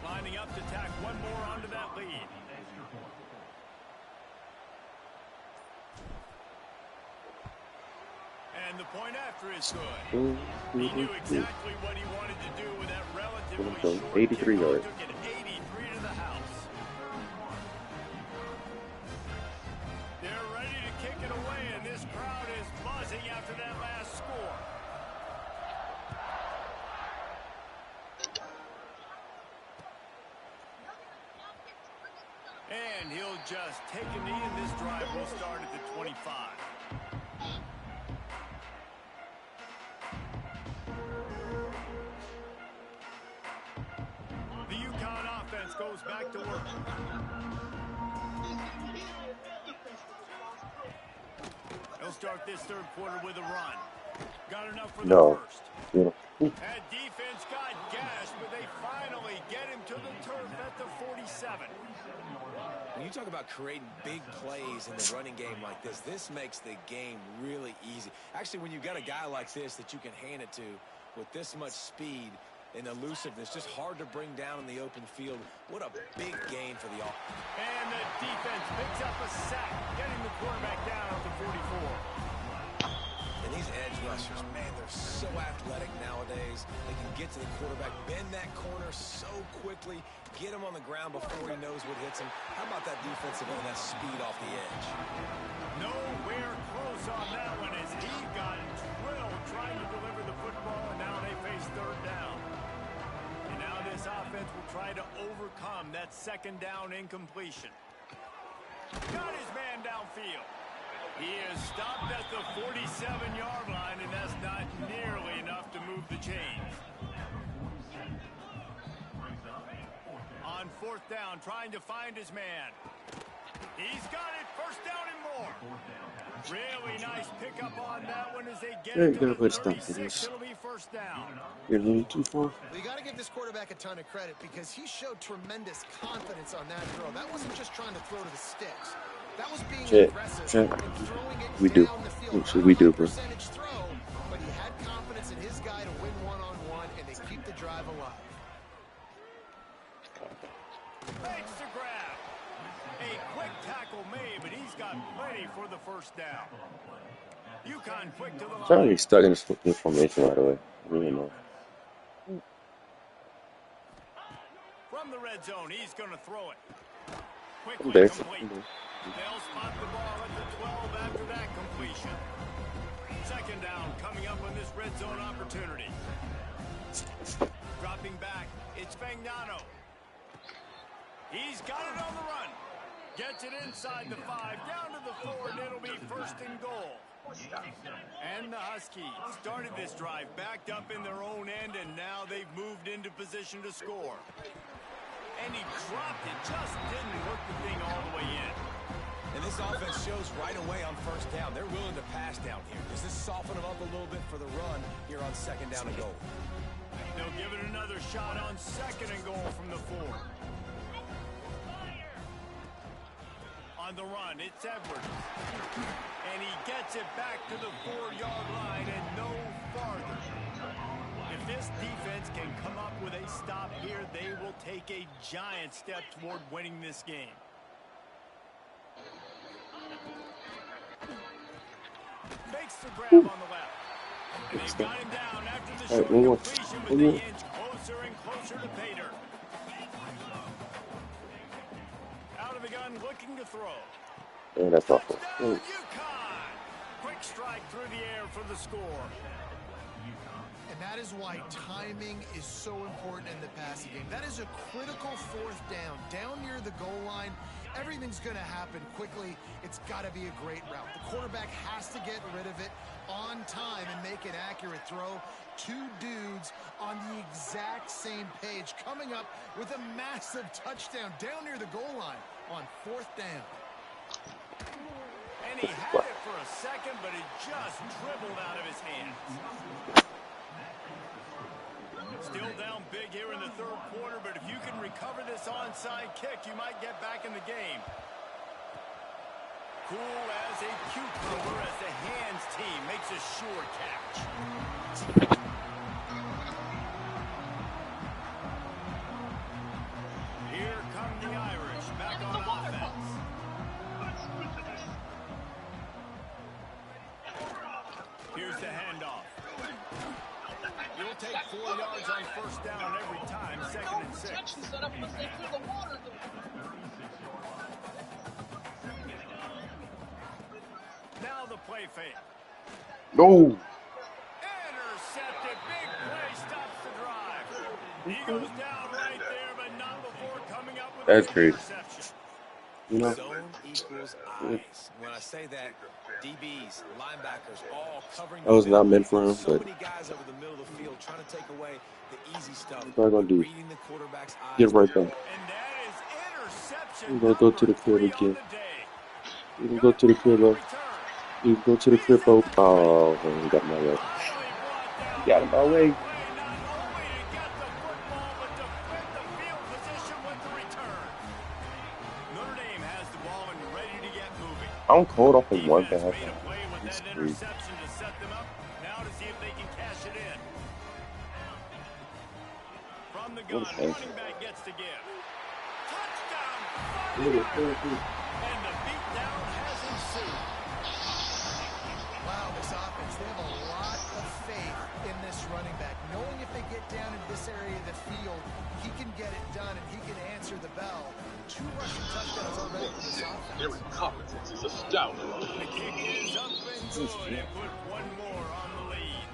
Lining up to tack one more onto that lead. And the point after is good. He knew exactly what he wanted to do with that relatively short 83 yards. Took it 83 to the house. They're ready to kick it away, and this crowd is buzzing after that last score. And he'll just take a knee, and this drive will start at the 25. The UConn offense goes back to work. They'll start this third quarter with a run. Got enough for the first. That defense got gashed, but they finally get him to the turf at the 47. When you talk about creating big plays in the running game like this makes the game really easy. Actually, when you've got a guy like this that you can hand it to with this much speed and elusiveness, just hard to bring down in the open field. What a big gain for the offense. And the defense picks up a sack, getting the quarterback down at the 44. And these edge rushers, man, they're so athletic nowadays. They can get to the quarterback, bend that corner so quickly, get him on the ground before he knows what hits him. How about that defensive end, that speed off the edge? Nowhere close on that one as he got drilled trying to deliver the football, and now they face third down. And now this offense will try to overcome that second down incompletion. Got his man downfield. He is stopped at the 47-yard line, and that's not nearly enough to move the chains. On fourth down, trying to find his man. He's got it. First down and more. Really nice pickup on that one as they get it to the 36. It'll be first down. You're a little too far. Well, you got to give this quarterback a ton of credit because he showed tremendous confidence on that throw. That wasn't just trying to throw to the sticks. That was being aggressive and throwing it we do. down the field. Actually, we do, bro. Throw, but he had confidence in his guy to win one-on-one, and they keep the drive alive. Makes the grab. A quick tackle made, but he's got plenty for the first down. UConn quick to the line. Trying to be stuck in this formation right away. Really know. From the red zone, he's going to throw it. I'm Quickly there. complete. They'll spot the ball at the 12 after that completion. Second down coming up on this red zone opportunity. Dropping back, it's Fagnano. He's got it on the run. Gets it inside the 5, down to the 4, and it'll be first and goal. And the Huskies started this drive backed up in their own end, and now they've moved into position to score. And he dropped it, just didn't work the thing all the way in. And this offense shows right away on first down. They're willing to pass down here. Does this soften them up a little bit for the run here on second down and goal? They'll give it another shot on second and goal from the 4. On the run, it's Edwards. And he gets it back to the 4-yard line and no farther. If this defense can come up with a stop here, they will take a giant step toward winning this game. Makes the grab on the left. And they've got him down after the short completion, but they inch closer and closer to Pater. Out of the gun, looking to throw. Yeah, that's awful. Touchdown, UConn! Quick strike through the air for the score. And that is why timing is so important in the passing game. That is a critical fourth down. Down near the goal line, everything's going to happen quickly. It's got to be a great route. The quarterback has to get rid of it on time and make an accurate throw. Two dudes on the exact same page coming up with a massive touchdown down near the goal line on fourth down. And he had it for a second, but it just dribbled out of his hands. Still down big here in the third quarter, but if you can recover this onside kick, you might get back in the game. Cool as a cucumber as the hands team makes a sure catch. Here come the Irish back on offense. Here's the handoff. You'll take 4 yards on first down every time, second and 6. Now the play fake. No. Intercepted. Big play stops the drive. He goes down right there, but not before coming up with That's an crazy. interception. You know? Zone equals eyes. When I say that, DBs, linebackers, all covering. That was not meant for him, so but many guys over the middle of the field trying to take away the easy stuff. what am I gonna do? Reading the quarterback's eyes. Get right back. And that is interception. I'm gonna go to the crib number 3 on again. the day. You can go to the crib, bro. You can go to the crib, bro. Oh, man, he got in my way. He got in my way. Not only to get the football, but defend the field position with the return. Notre Dame has the ball and ready to get moving. I'm cold off of one Defense pass. made a play with It's that crazy. interception to set them up. Now to see if they can cash it in. From the gun, running back gets to give. Touchdown! And the beatdown has ensued. Wow, this offense, they have a lot of faith in this running back. Knowing if they get down into this area of the field, he can get it done and he can answer the bell. 2 rushing touchdowns already for this offense. Their incompetence is astounding. The kick is up and good and put one more on the lead.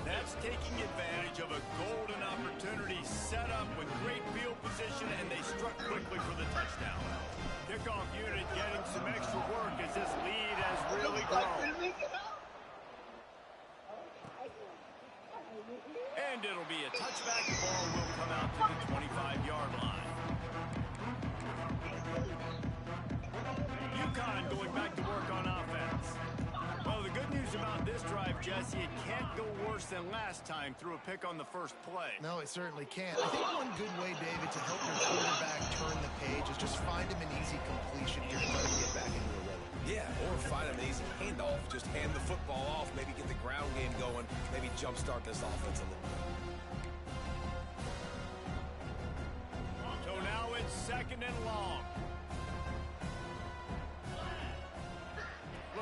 That's taking advantage of a golden opportunity set up with great field position, and they struck quickly for the touchdown. Kickoff unit getting some extra work as this lead has really grown. And it'll be a touchback. The ball will come out to the 25-yard line. UConn going back to work on offense. Well, the good news about this drive, Jesse, it can't go worse than last time through a pick on the first play. No, it certainly can't. I think one good way, David, to help your quarterback turn the page is just find him an easy completion here and let him get back into a rhythm. Yeah, or find an easy handoff. Just hand the football off, maybe get the ground game going, maybe jumpstart this offense a little bit. So now it's second and long.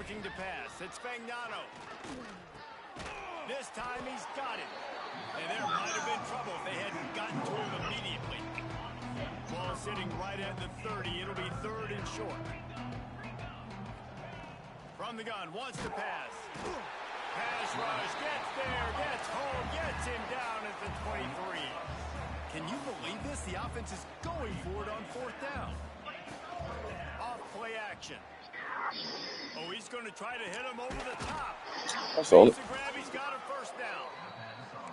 looking to pass. It's Fagnano. This time he's got it. And there might have been trouble if they hadn't gotten to him immediately. Ball sitting right at the 30. It'll be third and short. From the gun, wants to pass. Pass rush, gets there, gets home, gets him down at the 23. Can you believe this? The offense is going for it on fourth down. Off play action. Oh, he's going to try to hit him over the top. I saw it. Grab, he's got a first down.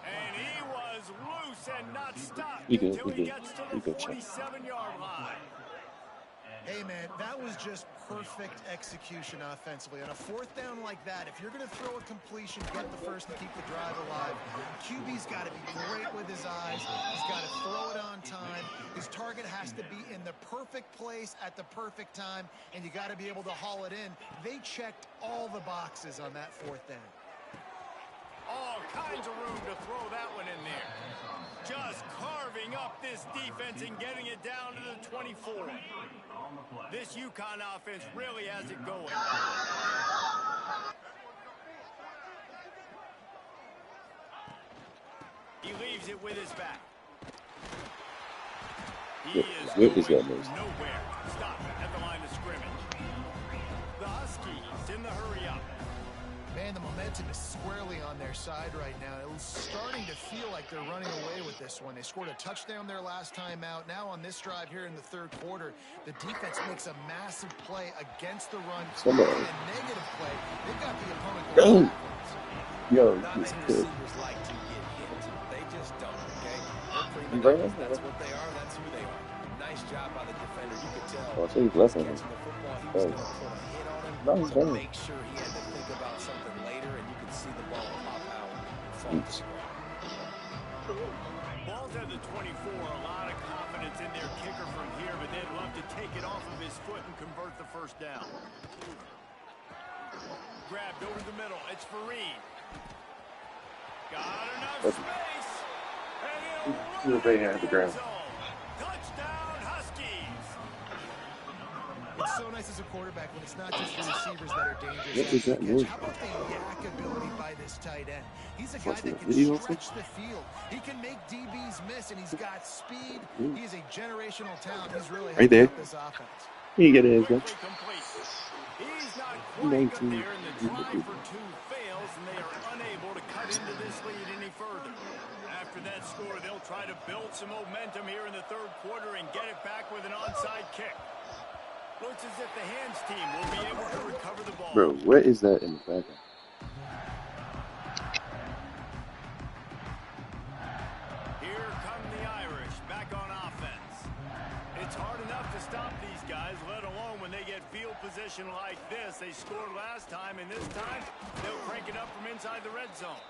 And he was loose and not stopped You good, until you he good. gets to You the good, Chuck. 47-yard line. Hey, man, that was just perfect execution offensively. On a fourth down like that, if you're going to throw a completion, get the first and keep the drive alive, QB's got to be great with his eyes. He's got to throw it on time. His target has to be in the perfect place at the perfect time, and you got to be able to haul it in. They checked all the boxes on that fourth down. All kinds of room to throw that one in there. Just carving up this defense and getting it down to the 24. This UConn offense really has it going. He leaves it with his back. He is going nowhere. Stop at the line of scrimmage. The Huskies in the hurry up. Man, the momentum is squarely on their side right now. It's starting to feel like they're running away with this one. They scored a touchdown their last time out. Now on this drive here in the third quarter, the defense makes a massive play against the run. A negative play. They've got the opponent going backwards. Yo, Not he's many good. receivers like to get hit. They just don't, okay? You right now? That's what they are. That's who they are. Nice job by the defender. You could tell. Oh, so he's less than him. Catching the football, he was going to put a hit on him No, he's to right. make sure he had to think about something later, and you could see the ball pop out. Oops. Ball's at the 24. A lot of confidence in their kicker from here, but they'd love to take it off of his foot and convert the first down. Grabbed over the middle. It's Fareed. Got enough space. And You're right at the ground. Touchdown, Huskies. It's so nice as a quarterback when it's not just the receivers that are dangerous. What is that noise? How about the yak ability by this tight end? He's a guy What's that that, can video? stretch the field. He can make DBs miss, and he's got speed. He is a generational talent. He's really Right helping there. out this offense. You get it, bro. Quickly complete. He's not quite good there, and the try for two fails, and they are unable to cut into this lead any further. After that score, they'll try to build some momentum here in the third quarter and get it back with an onside kick. Looks as if the hands team will be able to recover the ball. Bro, what is that in the background? Here come the Irish back on offense. It's hard enough to stop these guys, let alone when they get field position like this. They scored last time, and this time they'll crank it up from inside the red zone.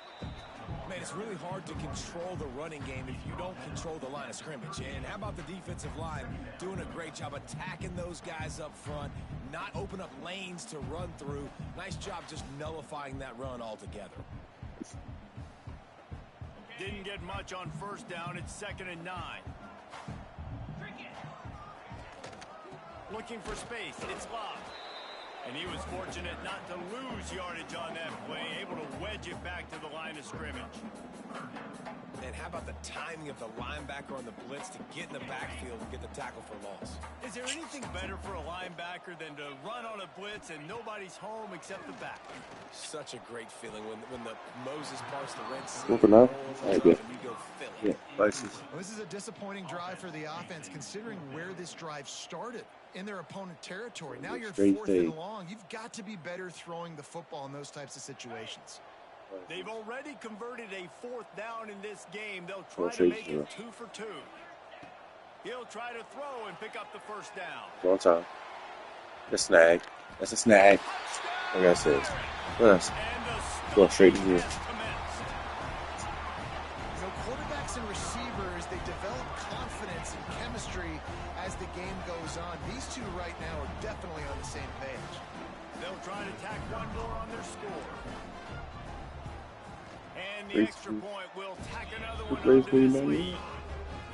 Man, it's really hard to control the running game if you don't control the line of scrimmage. And how about the defensive line doing a great job attacking those guys up front, not open up lanes to run through. Nice job just nullifying that run altogether. Didn't get much on first down. It's 2nd and 9. Looking for space. It's Love. And he was fortunate not to lose yardage on that play, able to wedge it back to the line of scrimmage. And how about the timing of the linebacker on the blitz to get in the backfield and get the tackle for loss? Is there anything better for a linebacker than to run on a blitz and nobody's home except the back? Such a great feeling when the Moses parts the Red Sea. Well, for now, and I agree. you go Philly. Yeah, license. Well, this is a disappointing drive for the offense, considering where this drive started in their opponent territory. Now you're Straight 4th fade. and long. You've got to be better throwing the football in those types of situations. They've already converted a 4th down in this game. They'll try to make it 2 for 2. He'll try to throw and pick up the first down. One time. A snag. That's a snag. Like I said. What else? Go straight to here. You know, quarterbacks and receivers, they develop confidence and chemistry as the game goes on. These two right now are definitely on the same page. They'll try to tack one more on their score. And the extra point will tack another one onto this lead.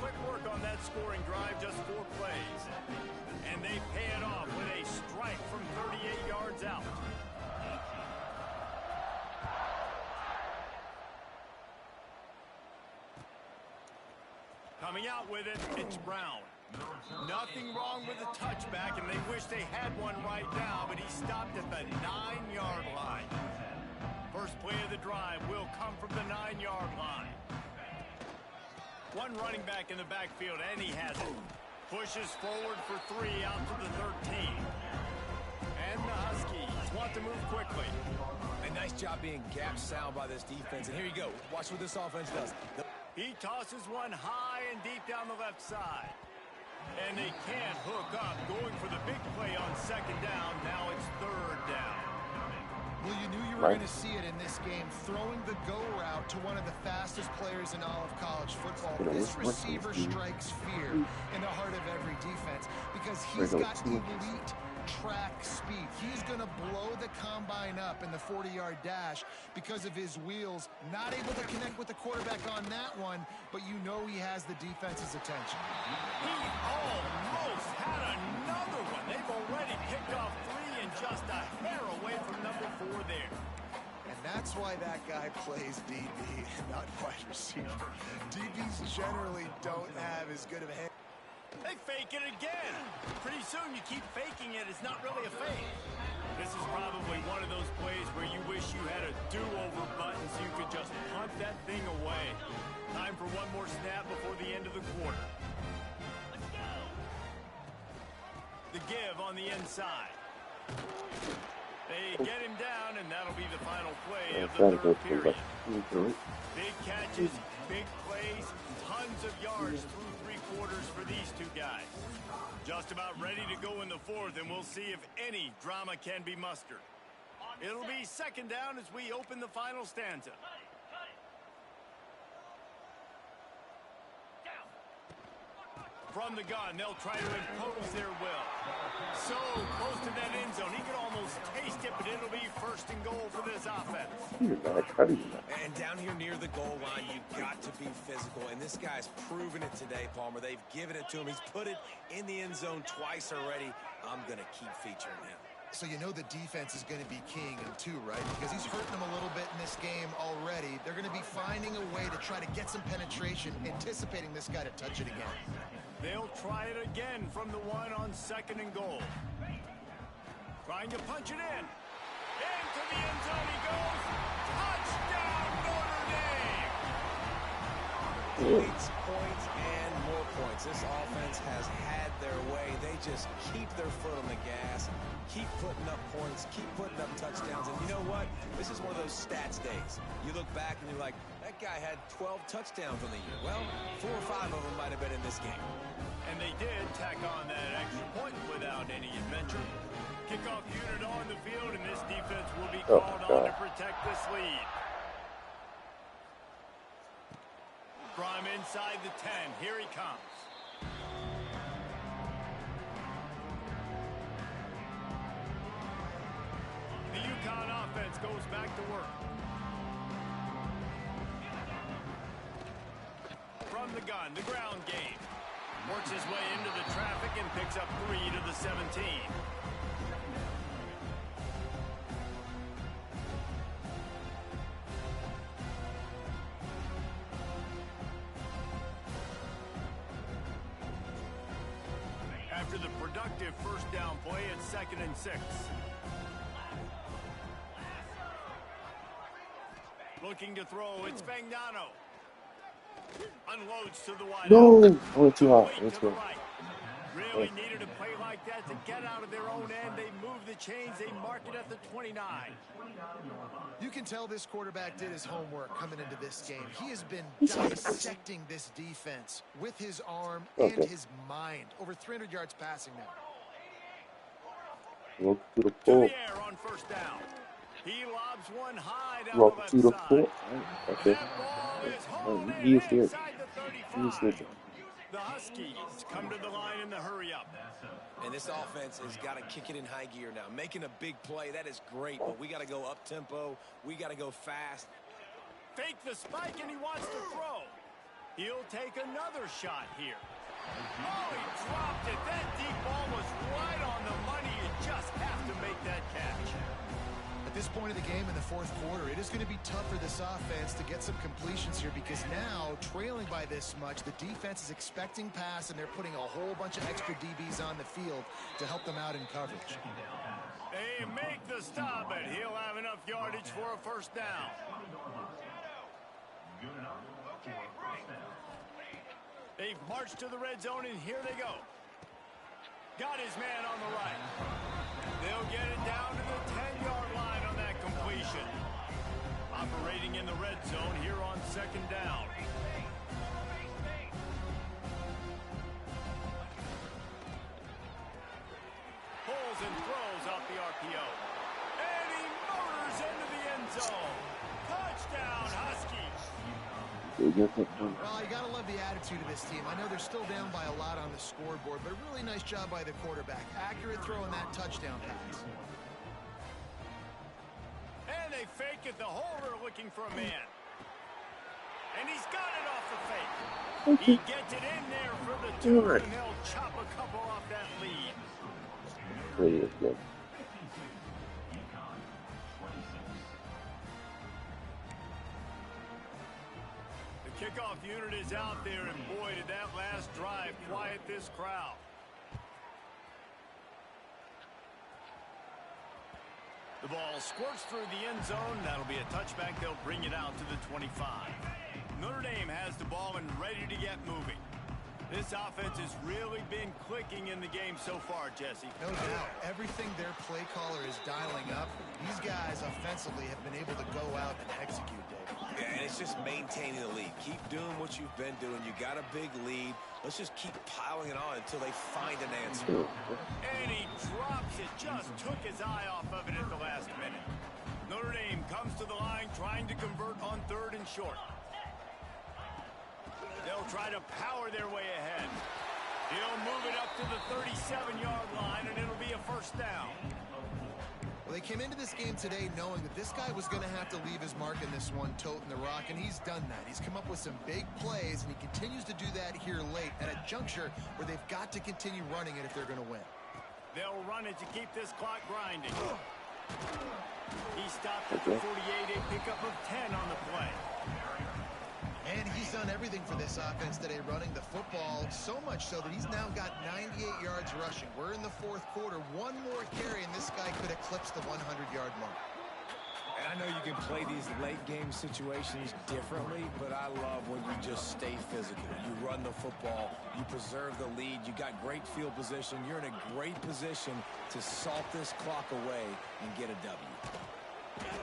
Quick work on that scoring drive, just 4 plays. And they pay it off with a strike from 38 yards out. Coming out with it, it's Brown. Nothing wrong with the touchback, and they wish they had one right now, but he stopped at the 9-yard line. First play of the drive will come from the 9-yard line. One running back in the backfield, and he has it. Pushes forward for 3 out to the 13. And the Huskies want to move quickly. A nice job being gap sound by this defense. And here you go. Watch what this offense does. He tosses one high and deep down the left side. And they can't hook up. Going for the big play on second down. Now it's third down. Well, you knew you were going to see it in this game. Throwing the go route to one of the fastest players in all of college football. This receiver strikes fear in the heart of every defense because he's got elite track speed. He's going to blow the combine up in the 40-yard dash because of his wheels. Not able to connect with the quarterback on that one, but you know he has the defense's attention. He almost had another one. They've already picked off 3 and just a hair away from number 4 there. And that's why that guy plays DB and not wide receiver. DBs generally don't have as good of a hand. They fake it again. Pretty soon you keep faking it. It's not really a fake. This is probably one of those plays where you wish you had a do-over button so you could just punt that thing away. Time for one more snap before the end of the quarter. The give on the inside. They get him down, and that'll be the final play of the third period. Big catches, big plays, tons of yards through 3 quarters for these 2 guys. Just about ready to go in the 4th, and we'll see if any drama can be mustered. It'll be second down as we open the final stanza. From the gun, they'll try to impose their will. So close to that end zone, he could almost taste it, but it'll be first and goal for this offense. And down here near the goal line, you've got to be physical. And this guy's proven it today, Palmer. They've given it to him. He's put it in the end zone twice already. I'm going to keep featuring him. So you know the defense is going to be keying him too, right? Because he's hurting them a little bit in this game already. They're going to be finding a way to try to get some penetration, anticipating this guy to touch it again. They'll try it again from the 1 on second and goal. Trying to punch it in. Into the end zone he goes. Touchdown, Notre Dame! Points, points, and more points. This offense has had their way. They just keep their foot on the gas, keep putting up points, keep putting up touchdowns. And you know what? This is one of those stats days. You look back and you're like, that guy had 12 touchdowns on the year. Well, 4 or 5 of them might have been in this game. And they did tack on that extra point without any adventure. Kickoff unit on the field, and this defense will be called on to protect this lead. From inside the 10, here he comes. The UConn offense goes back to work. From the gun, the ground game. Works his way into the traffic and picks up 3 to the 17. After the productive first down play, it's 2nd and 6. Looking to throw, it's Fagnano. Unloads to the wide. No! I went too high. Right. Really needed a play like that to get out of their own end. They move the chains. They mark it at the 29. You can tell this quarterback did his homework coming into this game. He has been dissecting this defense with his arm and his mind. Over 300 yards passing now. Look to the To pole. the air on first down. He lobs one high down Walk the left to the side. pole. Okay. That ball is hauled He in is here. inside the He is 35. here. The Huskies come to the line in the hurry up. And this offense has got to kick it in high gear now. Making a big play, that is great, but we got to go up-tempo. We got to go fast. Fake the spike, and he wants to throw. He'll take another shot here. Oh, he dropped it. That deep ball was right on the money. You just have to make that catch. A At this point of the game in the fourth quarter, it is going to be tough for this offense to get some completions here because now, trailing by this much, the defense is expecting pass, and they're putting a whole bunch of extra DBs on the field to help them out in coverage. They make the stop, but he'll have enough yardage for a first down. They've marched to the red zone, and here they go. Got his man on the right. They'll get it down to the 10-yard line on that completion. Operating in the red zone here on second down. Pulls and throws off the RPO. And he motors into the end zone. Touchdown, Huskies. Well, you got to love the attitude of this team. I know they're still down by a lot on the scoreboard, but a really nice job by the quarterback. Accurate throw in that touchdown pass. And they fake it. The holder looking for a man. And he's got it off the fake. He gets it in there for the two, and they'll chop a couple off that lead. Pretty good. Kickoff unit is out there, and boy, did that last drive quiet this crowd. The ball squirts through the end zone. That'll be a touchback. They'll bring it out to the 25. Notre Dame has the ball and ready to get moving. This offense has really been clicking in the game so far, Jesse. No doubt. Everything their play caller is dialing up, these guys offensively have been able to go out and execute, Dave. Yeah, and it's just maintaining the lead. Keep doing what you've been doing. You got a big lead. Let's just keep piling it on until they find an answer. And he drops it. Just took his eye off of it at the last minute. Notre Dame comes to the line trying to convert on 3rd and short. They'll try to power their way ahead. He'll move it up to the 37-yard line, and it'll be a first down. Well, they came into this game today knowing that this guy was going to have to leave his mark in this one, toting the rock, and he's done that. He's come up with some big plays, and he continues to do that here late at a juncture where they've got to continue running it if they're going to win. They'll run it to keep this clock grinding. He stopped at the 48, a pickup of 10 on the play. And he's done everything for this offense today, running the football, so much so that he's now got 98 yards rushing. We're in the fourth quarter. One more carry, and this guy could eclipse the 100-yard mark. And I know you can play these late-game situations differently, but I love when you just stay physical. You run the football. You preserve the lead. You got great field position. You're in a great position to salt this clock away and get a W.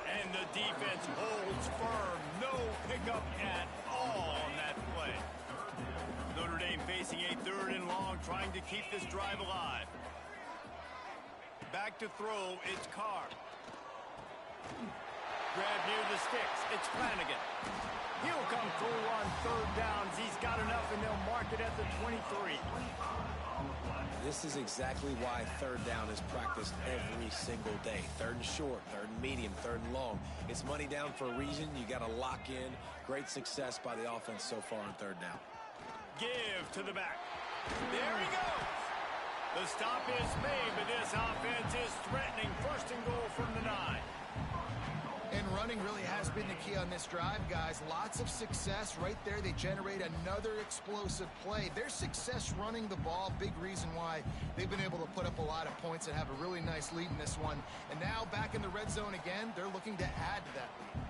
And the defense holds firm. No pickup at all on that play. Notre Dame facing a 3rd and long, trying to keep this drive alive. Back to throw, it's Carr. Grab near the sticks, it's Flanagan. He'll come through on 3rd downs. He's got enough, and they'll mark it at the 23. This is exactly why 3rd down is practiced every single day. 3rd and short, 3rd and medium, 3rd and long. It's money down for a reason. You got to lock in. Great success by the offense so far on 3rd down. Give to the back. There he goes. The stop is made, but this offense is threatening. 1st and goal from the 9. And running really has been the key on this drive, guys. Lots of success right there. They generate another explosive play. Their success running the ball, big reason why they've been able to put up a lot of points and have a really nice lead in this one. And now back in the red zone again, they're looking to add to that lead.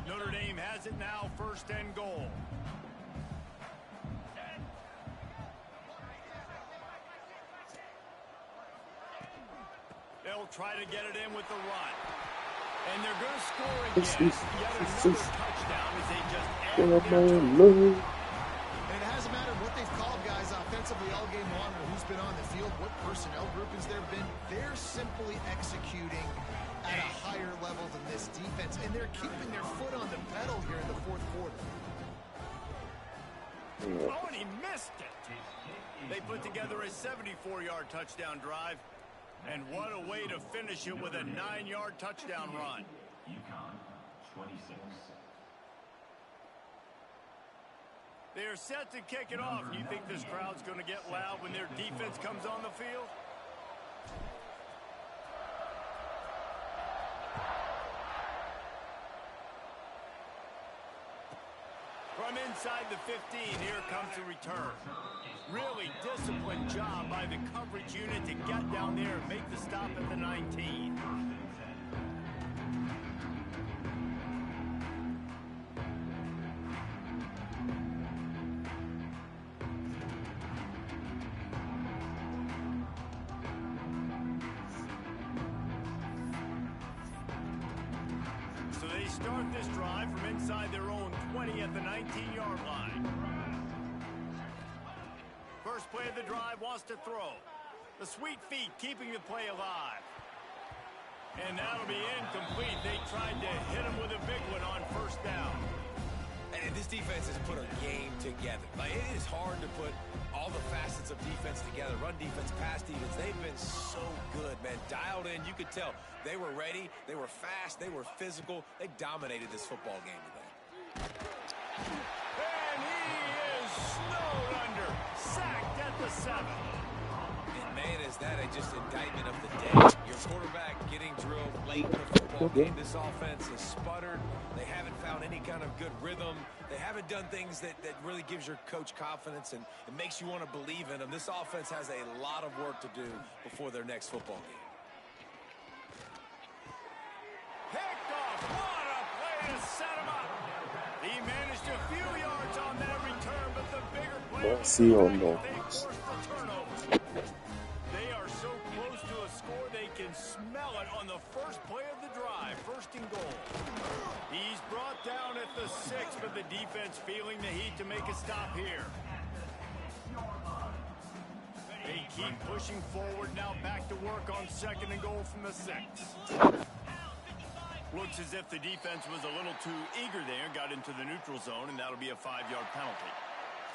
Notre Dame has it now, 1st and goal. They'll try to get it in with the run. And they're going to score again. Yet another touchdown as they just add their And it hasn't mattered what they've called, guys, offensively all game long, or who's been on the field, what personnel groupings there have been. They're simply executing at a higher level than this defense, and they're keeping their foot on the pedal here in the fourth quarter. Oh, and he missed it. They put together a 74-yard touchdown drive. And what a way to finish it with a 9-yard touchdown run. They're set to kick it off. You think this crowd's going to get loud when their defense comes on the field? From inside the 15, here comes the return. Really disciplined job by the coverage unit to get down there and make the stop at the 19. So they start this drive from inside their own 20 at the 19-yard line. First play of the drive wants to throw. The sweet feet keeping the play alive. And that'll be incomplete. They tried to hit him with a big one on first down. And this defense has put a game together. Like, it is hard to put all the facets of defense together. Run defense, pass defense. They've been so good, man. Dialed in. You could tell they were ready. They were fast. They were physical. They dominated this football game today. And he is snowed under. Sacked at the 7. And, man, is that just indictment of the day. Your quarterback getting drilled late in the football game. This offense has sputtered. They haven't found any kind of good rhythm. They haven't done things that really gives your coach confidence and it makes you want to believe in them. This offense has a lot of work to do before their next football game. Picked off. What a play to set him up. He managed a few yards on that return, but the bigger play was the fact that they forced the turnover. They are so close to a score they can smell it on the first play of the drive. First and goal. He's brought down at the 6, but the defense feeling the heat to make a stop here. They keep pushing forward now, back to work on second and goal from the 6. Looks as if the defense was a little too eager there, got into the neutral zone, and that'll be a 5-yard penalty.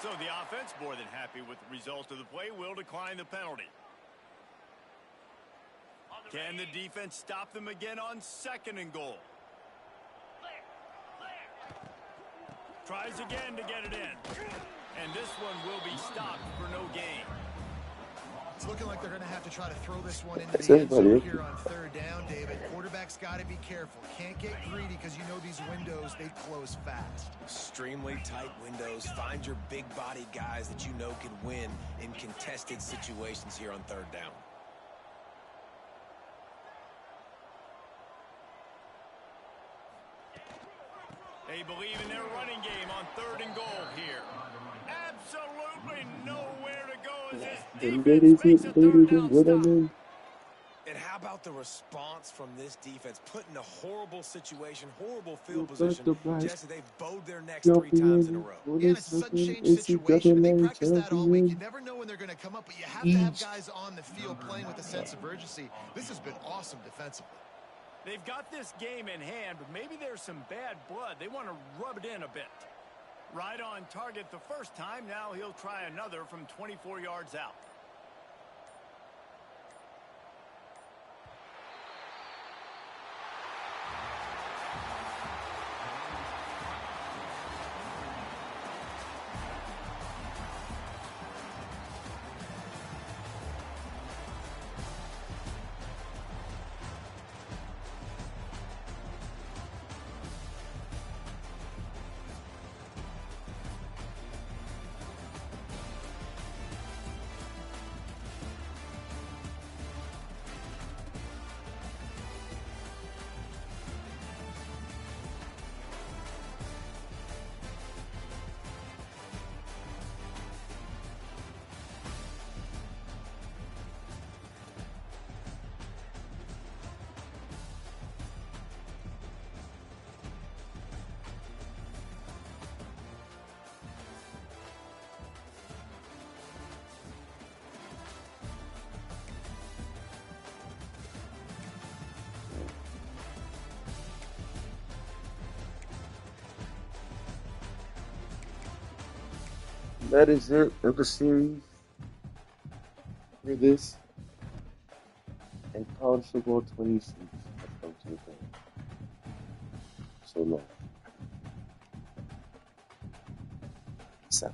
So the offense, more than happy with the result of the play, will decline the penalty. Can the defense stop them again on second and goal? Tries again to get it in. And this one will be stopped for no gain. It's looking like they're going to have to try to throw this one into the end zone here on third down, David. Quarterback's got to be careful. Can't get greedy because you know these windows, they close fast. Extremely tight windows. Find your big-bodied guys that you know can win in contested situations here on third down. They believe in their running game on third and goal here. Absolutely nowhere to go as this defense makes a third down stop. And how about the response from this defense? Put in a horrible situation, horrible field position. Jesse, they've bowed their necks 3 times in a row. Yeah, it's a sudden change situation, and they practice that all week. You never know when they're going to come up, but you have to have guys on the field playing with a sense of urgency. This has been awesome defensively. They've got this game in hand, but maybe there's some bad blood. They want to rub it in a bit. Right on target the first time. Now he'll try another from 24 yards out. That is it for the series for this and college football 26 has come to an end. So long. So.